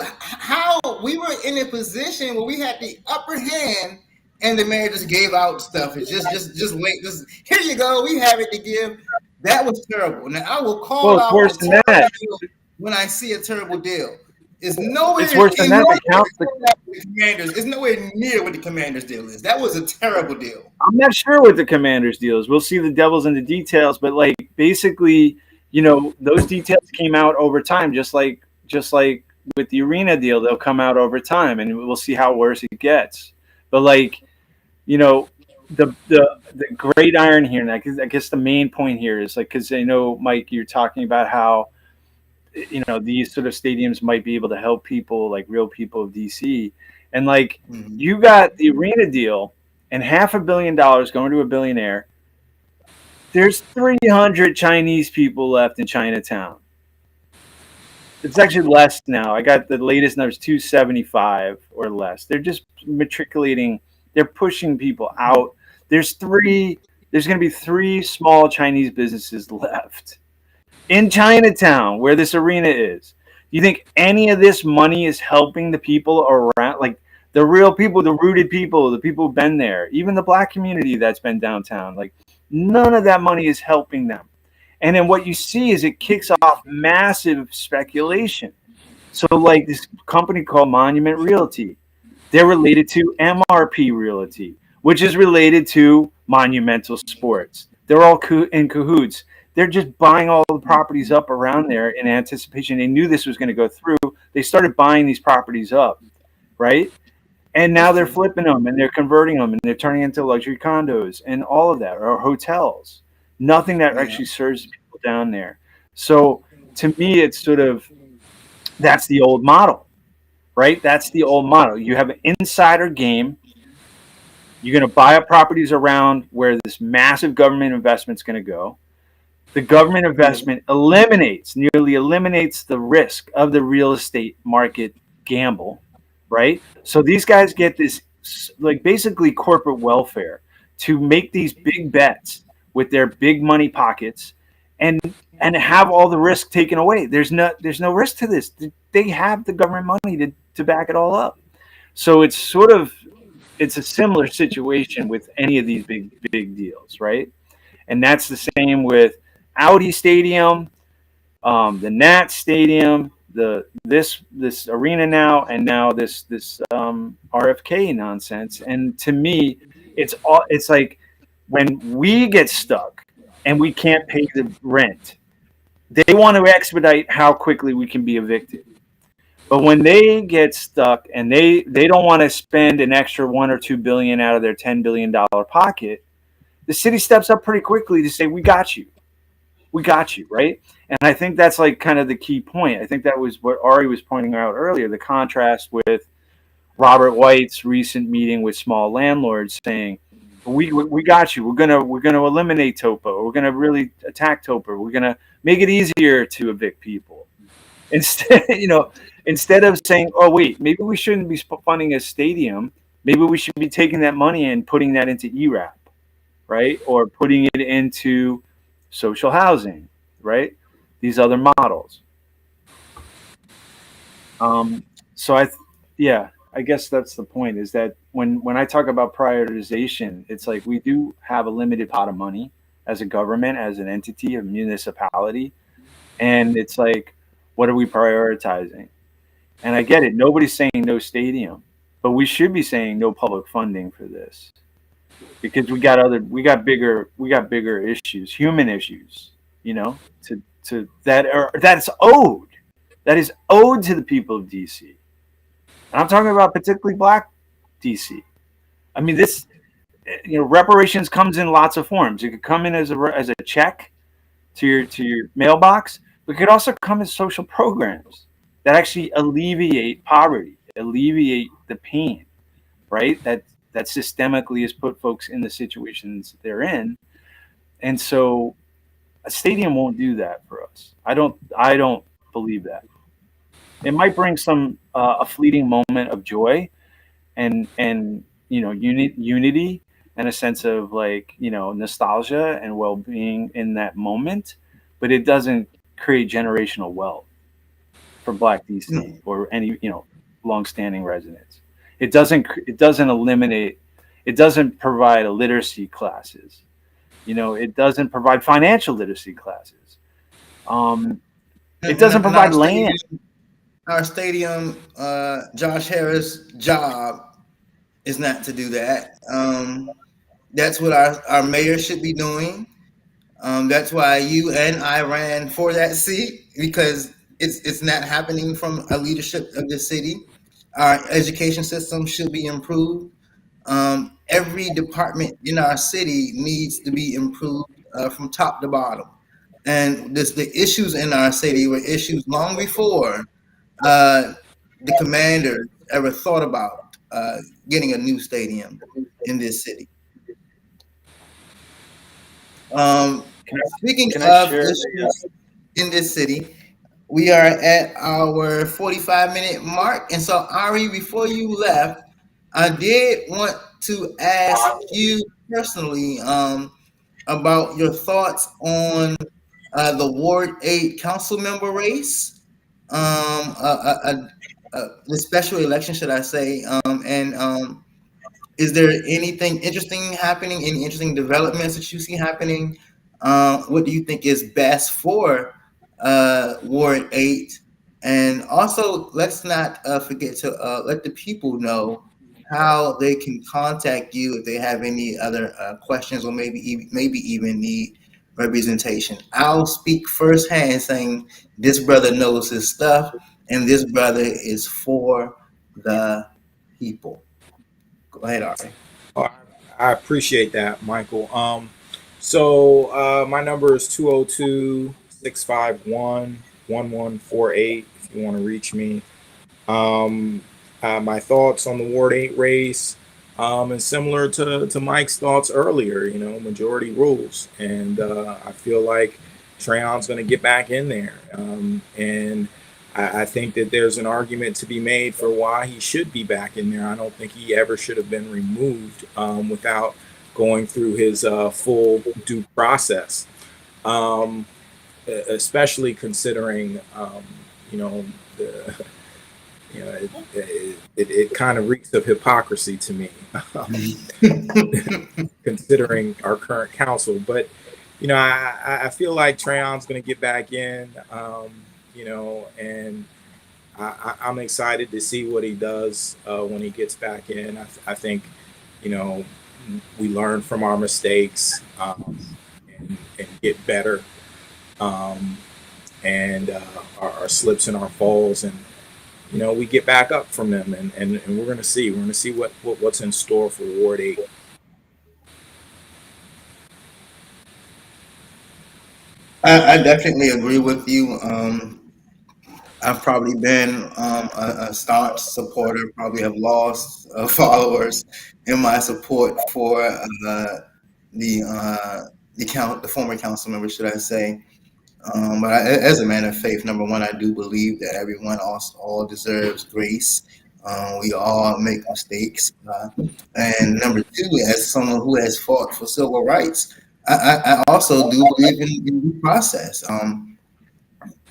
were in a position where we had the upper hand, and the mayor just gave out stuff. It's just wait. Here you go. We have it to give. That was terrible. Now I will call out worse than that when I see a terrible deal. It's nowhere. It's worse than that. The Commanders. It's nowhere near what the Commanders deal is. That was a terrible deal. I'm not sure what the Commanders deal is. We'll see the devils in the details, but basically, those details came out over time, just like with the arena deal, they'll come out over time, and we'll see how worse it gets. But the great iron here, and I guess the main point here is because I know, Mike, you're talking about how these sort of stadiums might be able to help people, like real people of DC. And you got the arena deal and $500 million going to a billionaire. There's 300 Chinese people left in Chinatown. It's actually less now. I got the latest numbers, 275 or less. They're just matriculating. They're pushing people out. There's going to be 3 small Chinese businesses left in Chinatown where this arena is. Do you think any of this money is helping the people around, like the real people, the rooted people, the people who've been there, even the black community that's been downtown? Like, none of that money is helping them. And then what you see is it kicks off massive speculation. So like this company called Monument Realty, they're related to MRP Realty, which is related to Monumental Sports. They're all in cahoots. They're just buying all the properties up around there in anticipation. They knew this was going to go through. They started buying these properties up, right? And now they're flipping them and they're converting them and they're turning into luxury condos and all of that, or hotels. Nothing that actually serves people down there. So to me, it's sort of, that's the old model, right? That's the old model. You have an insider game. You're going to buy up properties around where this massive government investment is going to go. The government investment nearly eliminates the risk of the real estate market gamble, right? So these guys get this, like, basically corporate welfare to make these big bets with their big money pockets and have all the risk taken away. There's no risk to this. They have the government money to back it all up. So it's it's a similar situation with any of these big deals, right? And that's the same with Audi Stadium, the Nats Stadium, this arena now, and now this RFK nonsense. And to me, it's like, when we get stuck and we can't pay the rent, they want to expedite how quickly we can be evicted. But when they get stuck and they don't want to spend an extra $1 or $2 billion out of their $10 billion pocket, the city steps up pretty quickly to say, we got you, right? And I think that's like kind of the key point. I think that was what Ari was pointing out earlier, the contrast with Robert White's recent meeting with small landlords saying, we got you. We're gonna eliminate TOPA. We're gonna really attack TOPA. We're gonna make it easier to evict people. Instead of saying, oh wait, maybe we shouldn't be funding a stadium. Maybe we should be taking that money and putting that into ERAP, right? Or putting it into social housing, right? These other models. I guess that's the point, is that when I talk about prioritization, it's like we do have a limited pot of money as a government, as an entity, a municipality. And it's like, what are we prioritizing? And I get it. Nobody's saying no stadium, but we should be saying no public funding for this, because we got bigger issues, human issues, that is owed to the people of DC. And I'm talking about particularly Black DC. I mean, this, reparations comes in lots of forms. It could come in as a check to your mailbox, but it could also come as social programs that actually alleviate poverty, alleviate the pain, right? That systemically has put folks in the situations they're in. And so a stadium won't do that for us. I don't believe that. It might bring a fleeting moment of joy and unity and a sense of nostalgia and well-being in that moment, but it doesn't create generational wealth for Black DC or any long-standing residents. It doesn't eliminate. It doesn't provide literacy classes. It doesn't provide financial literacy classes. It doesn't provide land. Our stadium, Josh Harris' job is not to do that. That's what our mayor should be doing. That's why you and I ran for that seat, because it's not happening from a leadership of the city. Our education system should be improved. Every department in our city needs to be improved from top to bottom. And the issues in our city were issues long before the commander ever thought about getting a new stadium in this city. Speaking Can I of share? issues in this city, we are at our 45-minute mark. And so, Ari, before you left, I did want to ask you personally about your thoughts on the Ward 8 council member race, the special election, should I say, and is there anything interesting happening? Any interesting developments that you see happening? What do you think is best for Ward 8? And also, let's not forget to let the people know how they can contact you if they have any other questions or maybe even need representation. I'll speak firsthand saying this brother knows his stuff and this brother is for the people. Go ahead, Ari. Oh, I appreciate that, Michael. So my number is 202-651-1148 if you want to reach me. My thoughts on the Ward 8 race is similar to Mike's thoughts earlier, majority rules. And I feel like Trayon's going to get back in there. And I think that there's an argument to be made for why he should be back in there. I don't think he ever should have been removed without going through his full due process, especially considering, the it kind of reeks of hypocrisy to me, considering our current council. But I feel like Trayon's going to get back in. And I'm excited to see what he does when he gets back in. I think, we learn from our mistakes and get better, and our slips and our falls, and we get back up from them, and we're going to see what's in store for Ward 8. I definitely agree with you. I've probably been a staunch supporter, probably have lost followers in my support for the former council member, should I say. But as a man of faith, number one, I do believe that everyone all deserves grace. We all make mistakes. And number two, as someone who has fought for civil rights, I also do believe in due process.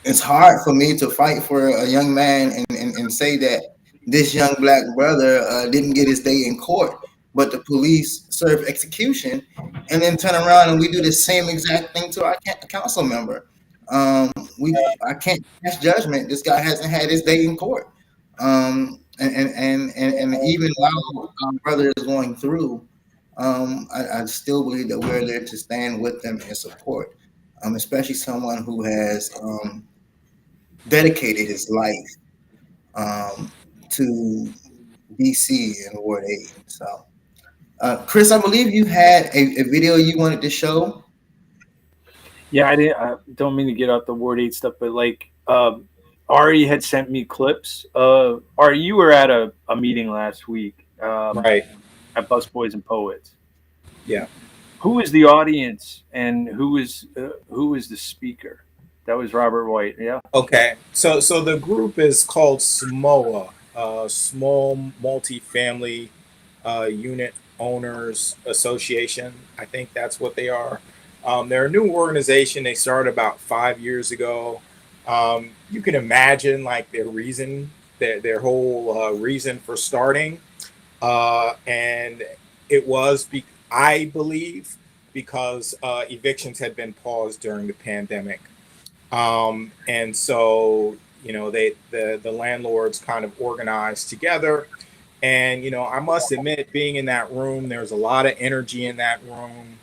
It's hard for me to fight for a young man and say that this young black brother didn't get his day in court, but the police serve execution, and then turn around and we do the same exact thing to our council member. I can't pass judgment. This guy hasn't had his day in court, and even while our brother is going through, I still believe that we're there to stand with them and support, especially someone who has dedicated his life to DC and Ward 8. So, Chris, I believe you had a video you wanted to show. Yeah, I don't mean to get out the Ward 8 stuff, but Ari had sent me clips. Ari, you were at a meeting last week, Right. at Busboys and Poets. Yeah. Who is the audience and who is the speaker? That was Robert White. Yeah. Okay. So the group is called SMOA, Small Multifamily Unit Owners Association. I think that's what they are. They're a new organization. They started about 5 years ago. You can imagine like their whole reason for starting, and it was I believe because evictions had been paused during the pandemic. And so, the landlords kind of organized together. And, I must admit, being in that room, there's a lot of energy in that room,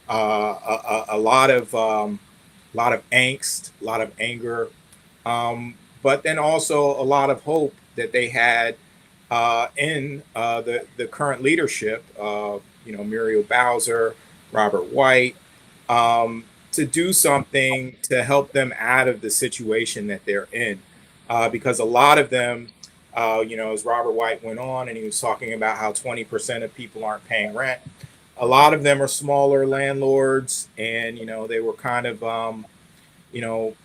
a lot of angst, a lot of anger, but then also a lot of hope that they had in the current leadership, Muriel Bowser, Robert White, to do something to help them out of the situation that they're in. Because a lot of them, as Robert White went on and he was talking about how 20% of people aren't paying rent, a lot of them are smaller landlords, and they were kind of you know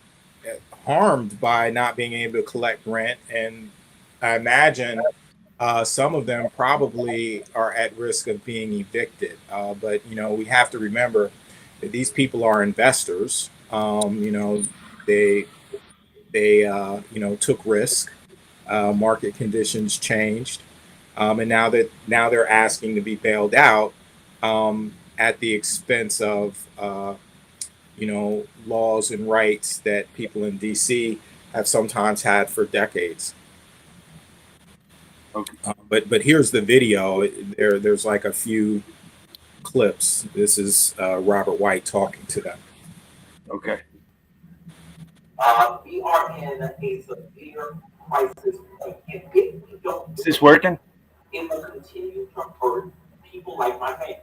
harmed by not being able to collect rent, and I imagine some of them probably are at risk of being evicted. But we have to remember that these people are investors. They took risk. Market conditions changed, and now they're asking to be bailed out at the expense of laws and rights that people in DC have sometimes had for decades. Okay. But here's the video. There's like a few clips. This is Robert White talking to them. Okay. We are in a severe crisis. If we don't, Is this working? it will continue to hurt people like my family,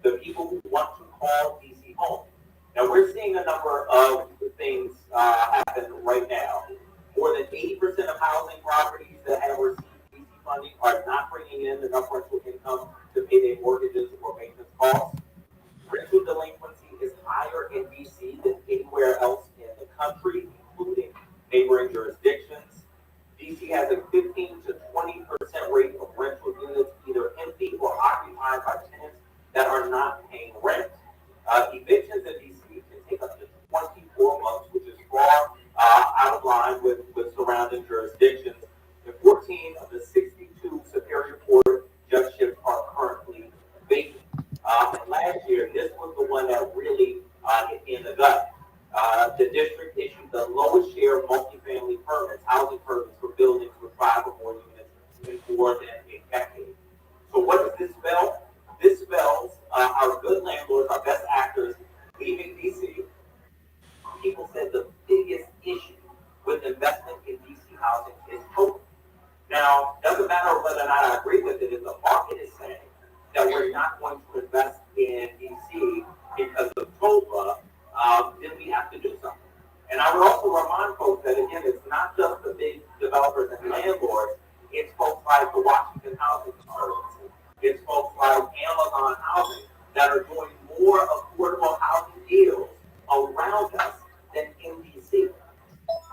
the people who want to call DC home. Now, we're seeing a number of things happen right now. More than 80% of housing properties that have received DC funding are not bringing in enough rental income to pay their mortgages or maintenance costs. Rental delinquency is higher in DC than anywhere else in the country, including neighboring jurisdictions. DC has a 15 to 20% rate of rental units either empty or occupied by tenants that are not paying rent. Evictions in DC can take up to 24 months, which is far out of line with surrounding jurisdictions. And 14 of the 62 Superior Court judgeships are currently vacant. And last year, this was the one that really hit in the gut. The district issued the lowest share of multifamily permits, housing permits for buildings with 5 or more units in more than a decade. So what does this spell? This spells our good landlords, our best actors, leaving DC. People said the biggest issue with investment in DC housing is total. Now, doesn't matter whether or not I agree with it, if the market is saying that we're not going to invest in DC because of TOPA, then we have to do something. And I would also remind folks that, again, it's not just the big developers and landlords, it's folks like the Washington Housing Conservancy, it's folks like Amazon Housing that are doing more affordable housing deals around us than in DC.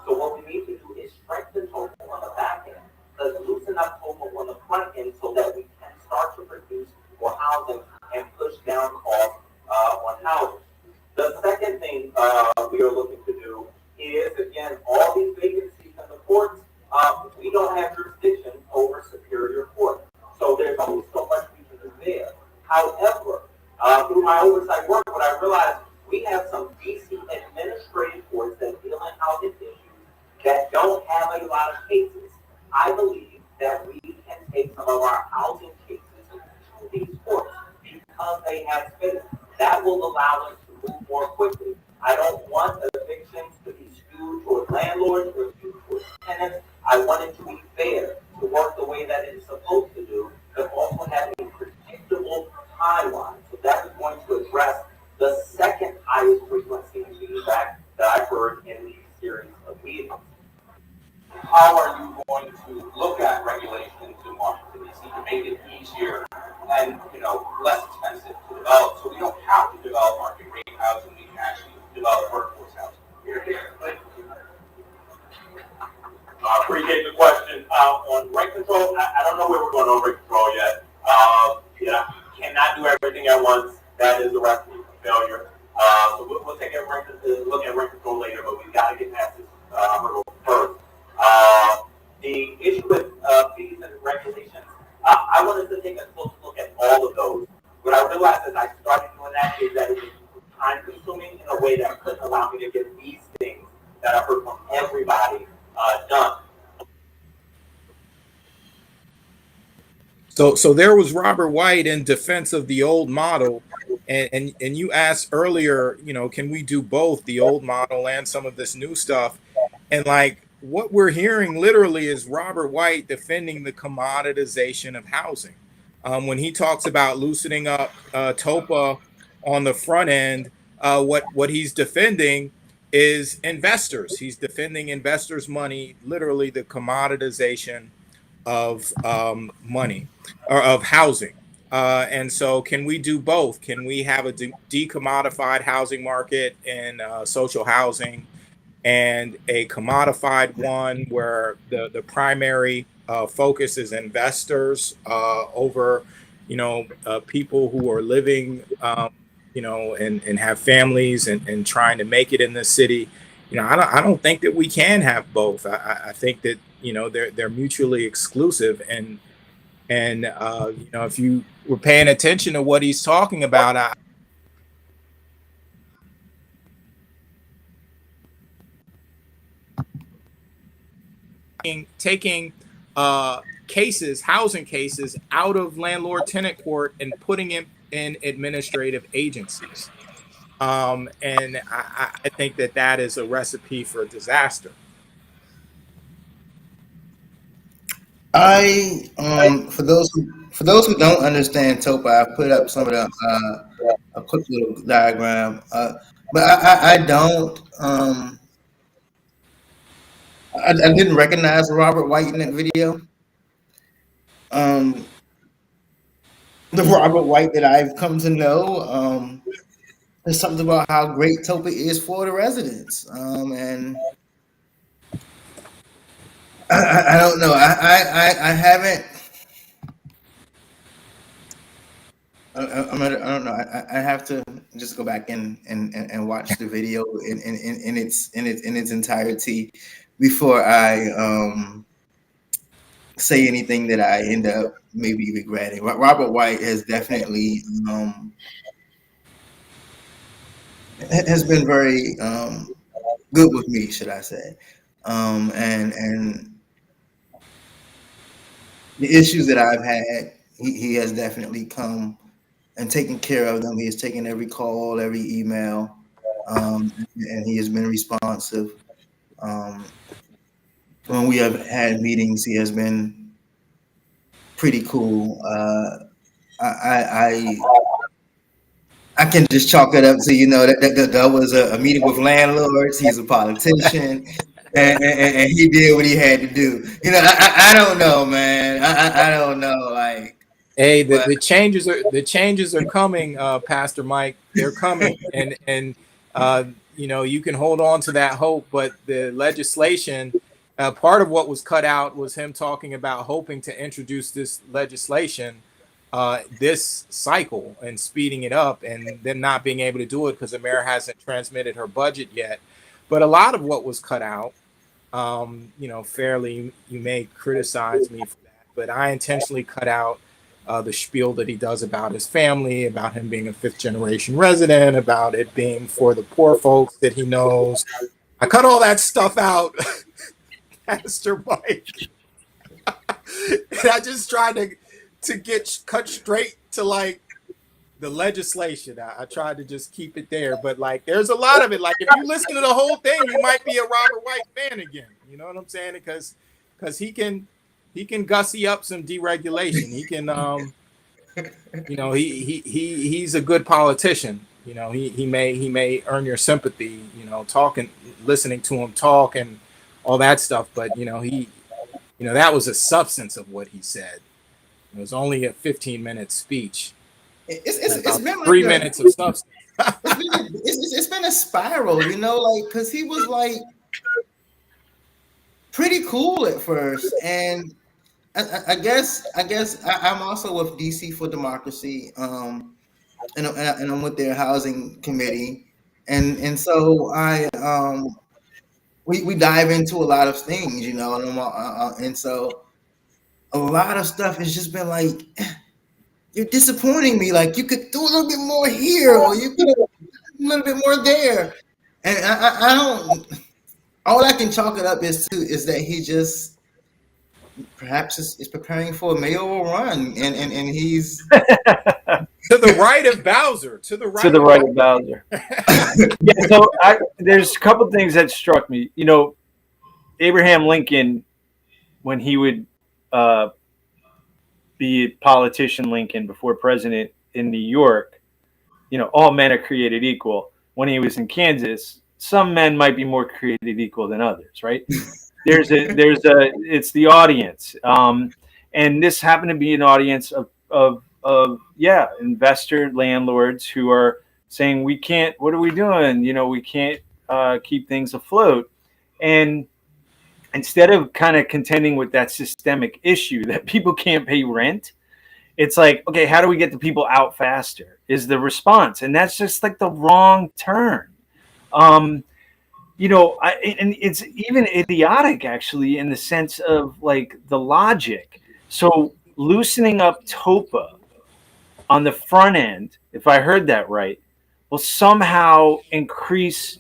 So what we need to do is strengthen TOPA on the back end, let's loosen up TOPA on the front end so that we can start to produce more housing and push down costs on housing. The second thing we are looking to do is, again, all these vacancies in the courts, we don't have jurisdiction over Superior Court. So there's only so much we can do there. However, through my oversight work, what I realized, we have some DC administrative courts that deal in housing issues that don't have a lot of cases. I believe that we can take some of our housing cases to these courts because they have space. That will allow us to move more quickly. I don't want evictions to be skewed towards landlords or skewed towards tenants. I want it to be fair, to work the way that it's supposed to do, but also have a predictable timeline. So that is going to address the second highest frequency of feedback that I've heard in these series of meetings. How are you going to look at regulations in Washington, D.C. to make it easier and less expensive to develop, so we don't have to develop market rate housing, we can actually develop workforce housing? Appreciate the question. On rent control, I don't know where we're going on rent control yet. Cannot do everything at once. That is a recipe for failure. So we'll take a look at rent control later, but we've got to get past this hurdle first. The issue with fees and regulations, I wanted to take a close look at all of those. What I realized as I started doing that is that it was time consuming in a way that couldn't allow me to get these things that I've heard from everybody done. So there was Robert White in defense of the old model, and you asked earlier, can we do both the old model and some of this new stuff? And like what we're hearing literally is Robert White defending the commoditization of housing. When he talks about loosening up TOPA on the front end, what he's defending is investors. He's defending investors' money, literally the commoditization of money or of housing. And so, can we do both? Can we have a decommodified housing market and social housing, and a commodified one where the primary focus is investors over, people who are living, and have families and trying to make it in the city? I don't think that we can have both. I think that they're mutually exclusive, and if you were paying attention to what he's talking about, taking housing cases out of landlord-tenant court and putting it in administrative agencies. And I think that is a recipe for disaster. For those who don't understand TOPA, I put up some of the a quick little diagram. But I don't. I didn't recognize Robert White in that video. The Robert White that I've come to know, there's something about how great TOPA is for the residents, and I don't know. I haven't. I don't know. I have to just go back and watch the video in its entirety before I say anything that I end up maybe regretting. Robert White has definitely has been very good with me, should I say, and the issues that I've had, he has definitely come and taken care of them. He has taken every call, every email, and he has been responsive. When we have had meetings, he has been pretty cool. I can just chalk it up to that was a meeting with landlords. He's a politician. And he did what he had to do. I don't know, man. I don't know. Like, hey, the changes are coming, Pastor Mike. They're coming, and you can hold on to that hope. But the legislation, part of what was cut out was him talking about hoping to introduce this legislation this cycle and speeding it up, and them not being able to do it because the mayor hasn't transmitted her budget yet. But a lot of what was cut out, fairly, you may criticize me for that, but I intentionally cut out the spiel that he does about his family, about him being a 5th generation resident, about it being for the poor folks that he knows. I cut all that stuff out, Pastor Mike. And I just tried to cut straight to like the legislation. I tried to just keep it there, but like there's a lot of it. Like if you listen to the whole thing, you might be a Robert White fan again. You know what I'm saying? Because he can gussy up some deregulation. He can he's a good politician. He may earn your sympathy, listening to him talk and all that stuff, but that was a substance of what he said. It was only a 15-minute speech. It's been 3 minutes of substance. it's been a spiral, because he was like pretty cool at first, and I guess I'm also with DC for Democracy, and I'm with their housing committee, and so we dive into a lot of things, and so a lot of stuff has just been like, you're disappointing me. Like you could do a little bit more here, or you could do a little bit more there. And I don't. All I can chalk it up is that he just perhaps is preparing for a mayoral run, and he's to the right of Bowser. To the right of Bowser. Yeah. So there's a couple things that struck me. Abraham Lincoln, when he would be politician Lincoln before president in New York, all men are created equal. When he was in Kansas, some men might be more created equal than others, right? It's the audience. And this happened to be an audience of investor landlords who are saying we can't. What are we doing? We can't keep things afloat. And instead of kind of contending with that systemic issue that people can't pay rent, it's like, okay, how do we get the people out faster is the response. And that's just like the wrong turn. And it's even idiotic actually in the sense of like the logic. So loosening up TOPA on the front end, if I heard that right, will somehow increase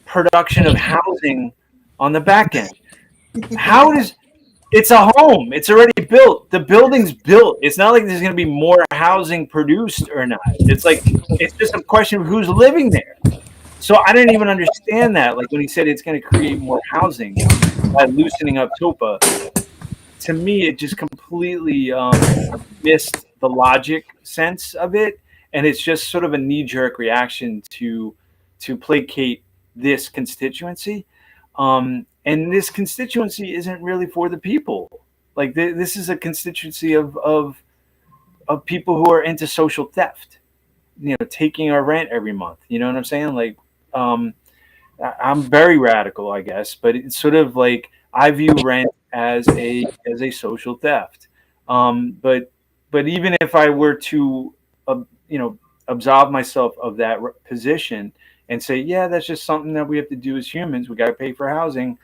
production of housing on the back end. How does it's a home? It's already built. The building's built. It's not like there's going to be more housing produced or not. It's like it's just a question of who's living there. So I didn't even understand that. Like when he said it's going to create more housing by loosening up TOPA, to me it just completely missed the logic sense of it, and it's just sort of a knee-jerk reaction to placate this constituency. And this constituency isn't really for the people. Like this is a constituency of people who are into social theft, taking our rent every month. You know what I'm saying? Like, I'm very radical, I guess, but it's sort of like I view rent as a social theft. But even if I were to, absolve myself of that position and say, yeah, that's just something that we have to do as humans. We got to pay for housing.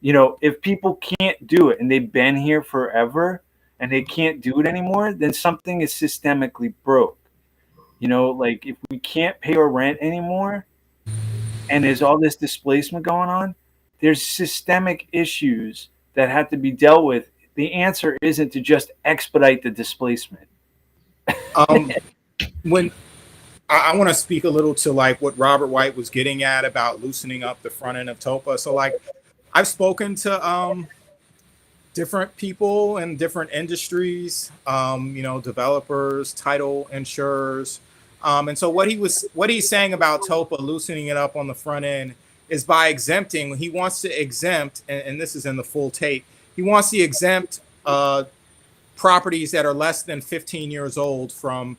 If people can't do it and they've been here forever and they can't do it anymore, then something is systemically broke. Like if we can't pay our rent anymore and there's all this displacement going on, there's systemic issues that have to be dealt with. The answer isn't to just expedite the displacement. When I want to speak a little to like what Robert White was getting at about loosening up the front end of TOPA. So like I've spoken to different people in different industries, developers, title insurers. And so what he's saying about TOPA loosening it up on the front end is by exempting, he wants to exempt, and this is in the full tape, he wants to exempt properties that are less than 15 years old from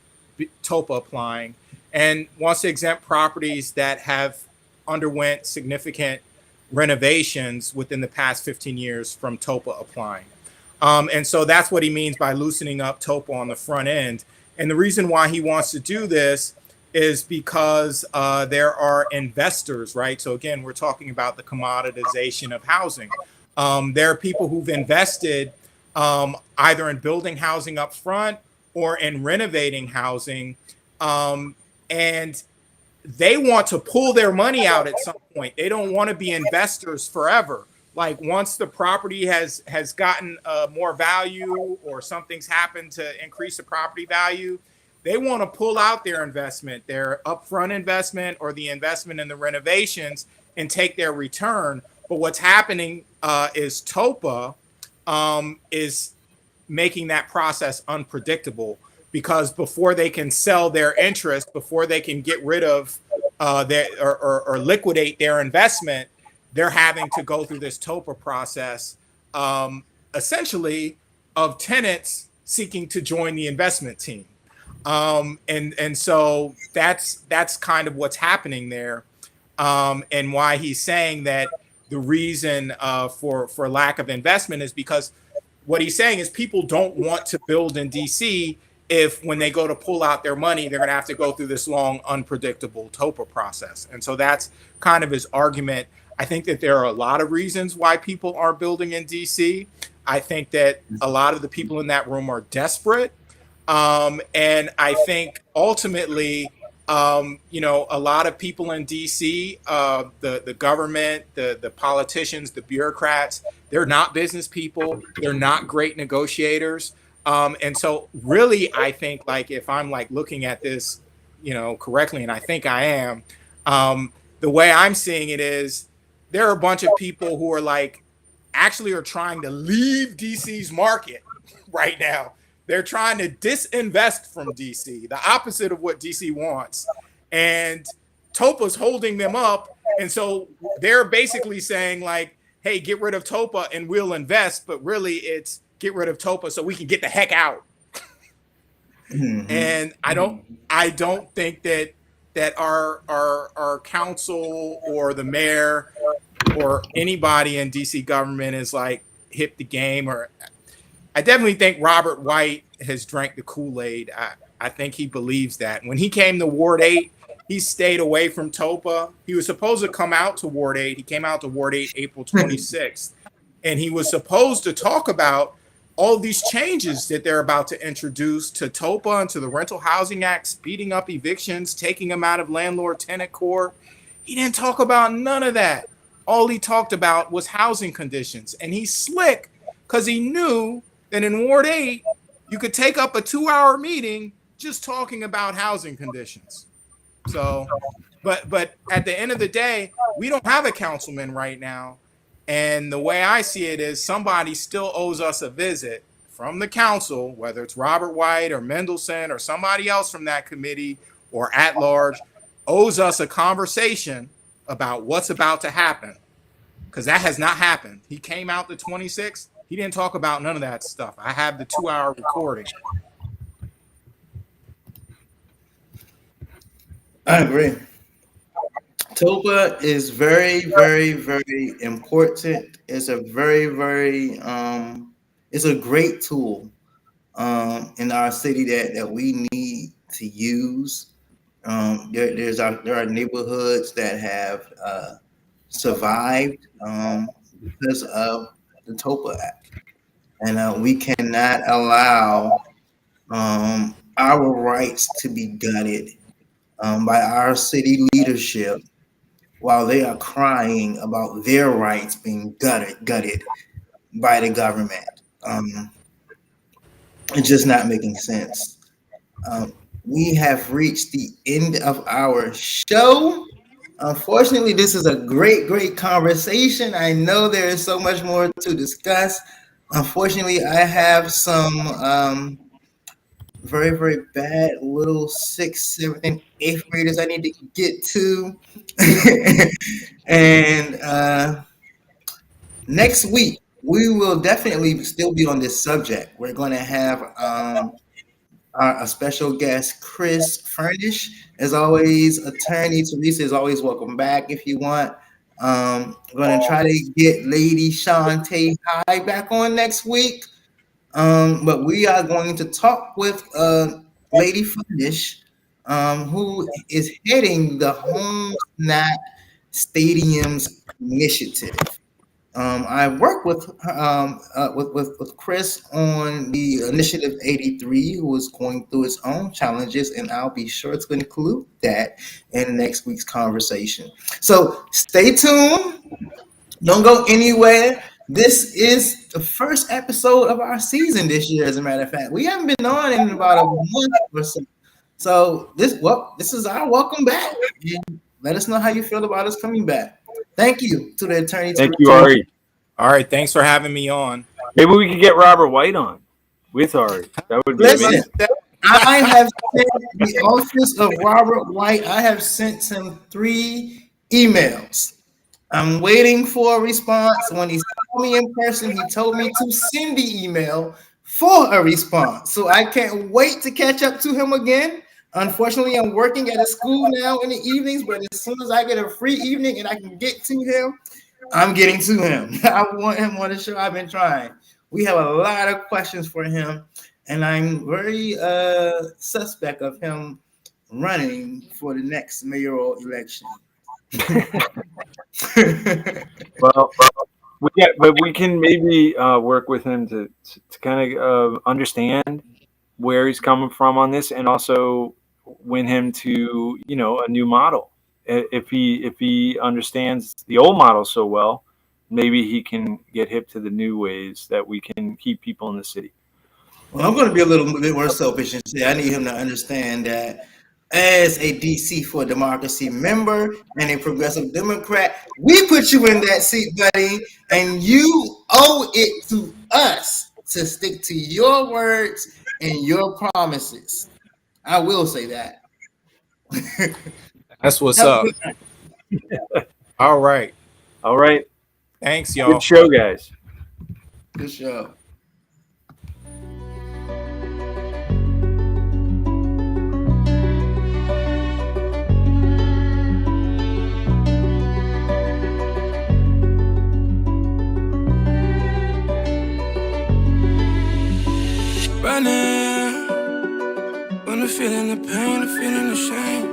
TOPA applying, and wants to exempt properties that have underwent significant renovations within the past 15 years from TOPA applying. And so that's what he means by loosening up TOPA on the front end. And the reason why he wants to do this is because there are investors, right? So again, we're talking about the commoditization of housing. There are people who've invested either in building housing up front or in renovating housing. And they want to pull their money out at some point. They don't want to be investors forever. Like once the property has gotten more value or something's happened to increase the property value, they want to pull out their investment, their upfront investment or the investment in the renovations, and take their return. But what's happening is TOPA is making that process unpredictable, because before they can sell their interest, before they can get rid of their or liquidate their investment, they're having to go through this TOPA process, essentially of tenants seeking to join the investment team. And so that's kind of what's happening there, and why he's saying that the reason for lack of investment is because what he's saying is people don't want to build in DC if when they go to pull out their money, they're going to have to go through this long, unpredictable TOPA process. And so that's kind of his argument. I think that there are a lot of reasons why people are building in DC. I think that a lot of the people in that room are desperate. And I think ultimately, a lot of people in DC, the government, the politicians, the bureaucrats, they're not business people. They're not great negotiators. And so really, I think like if I'm like looking at this, correctly, and I think I am, the way I'm seeing it is there are a bunch of people who are like actually are trying to leave DC's market right now. They're trying to disinvest from DC, the opposite of what DC wants. And TOPA's holding them up. And so they're basically saying like, hey, get rid of TOPA and we'll invest. But really it's get rid of TOPA so we can get the heck out. And I don't think that our council or the mayor or anybody in DC government is like hip the game. Or I definitely think Robert White has drank the Kool-Aid. I think he believes that. When he came to Ward 8, he stayed away from TOPA. He was supposed to come out to Ward 8. He came out to Ward 8 April 26th. And he was supposed to talk about all these changes that they're about to introduce to TOPA and to the Rental Housing Act, speeding up evictions, taking them out of landlord-tenant court. He didn't talk about none of that. All he talked about was housing conditions. And he's slick because he knew that in Ward 8, you could take up a 2-hour meeting just talking about housing conditions. So, but at the end of the day, we don't have a councilman right now. And the way I see it is somebody still owes us a visit from the council, whether it's Robert White or Mendelson or somebody else from that committee or at large, owes us a conversation about what's about to happen. Because that has not happened. He came out the 26th. He didn't talk about none of that stuff. I have the 2-hour recording. I agree. TOPA is very, very, very important. It's a very, very it's a great tool in our city that we need to use. There are neighborhoods that have survived because of the TOPA Act, and we cannot allow our rights to be gutted by our city leadership while they are crying about their rights being gutted by the government. It's just not making sense. We have reached the end of our show. Unfortunately, this is a great conversation. I know there is so much more to discuss. Unfortunately, I have some very, very bad little 6th, 7th, and 8th graders I need to get to. And next week, we will definitely still be on this subject. We're going to have a special guest, Chris Furnish. As always, attorney Teresa is always welcome back if you want. We're going to try to get Lady Shantae High back on next week. But we are going to talk with Lady Furnish, who is heading the Home Snap Stadiums initiative. I worked with Chris on the Initiative 83, who is going through its own challenges, and I'll be sure to include that in next week's conversation. So stay tuned. Don't go anywhere. This is the first episode of our season this year, as a matter of fact. We haven't been on in about a month or so. So this is our welcome back. And let us know how you feel about us coming back. Thank you to the attorney. Thank you, Ari. All right, thanks for having me on. Maybe we could get Robert White on with Ari. That would be amazing. I have sent the office of Robert White. I have sent him 3 emails. I'm waiting for a response. When he saw me in person, he told me to send the email for a response. So I can't wait to catch up to him again. Unfortunately, I'm working at a school now in the evenings, but as soon as I get a free evening and I can get to him, I'm getting to him. I want him on the show. I've been trying. We have a lot of questions for him, and I'm very suspect of him running for the next mayoral election. Well, but we can maybe work with him to kind of understand where he's coming from on this, and also win him to a new model. If he understands the old model so well, maybe he can get hip to the new ways that we can keep people in the city. Well, I'm going to be a little bit more selfish and say I need him to understand that as a DC for Democracy member and a progressive Democrat, we put you in that seat, buddy, and you owe it to us to stick to your words and your promises. I will say that. That's what's up. All right. Thanks, y'all. Good show, guys. Good show. the feeling the pain, the feeling the shame.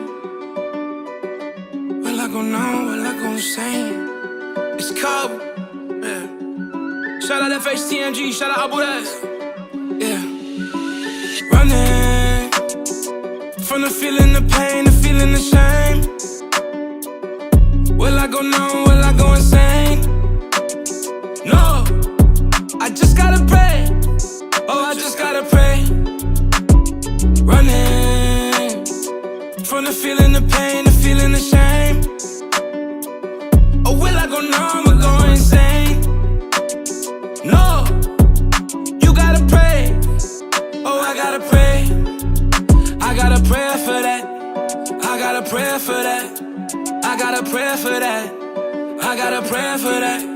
Will I go numb? Will I go insane? It's cold. Yeah. Shout out FHTMG, shout out Abu Dhabi. Yeah. Running from the feeling the pain, the feeling the shame. Will I go numb? Will I go insane? No. I just gotta pray. Oh, I just gotta pray. Running from the feeling the pain, the feeling the shame. Or will I go numb or go insane? No, you gotta pray. Oh, I gotta pray. I got a prayer for that. I got a prayer for that. I got a prayer for that. I got a prayer for that.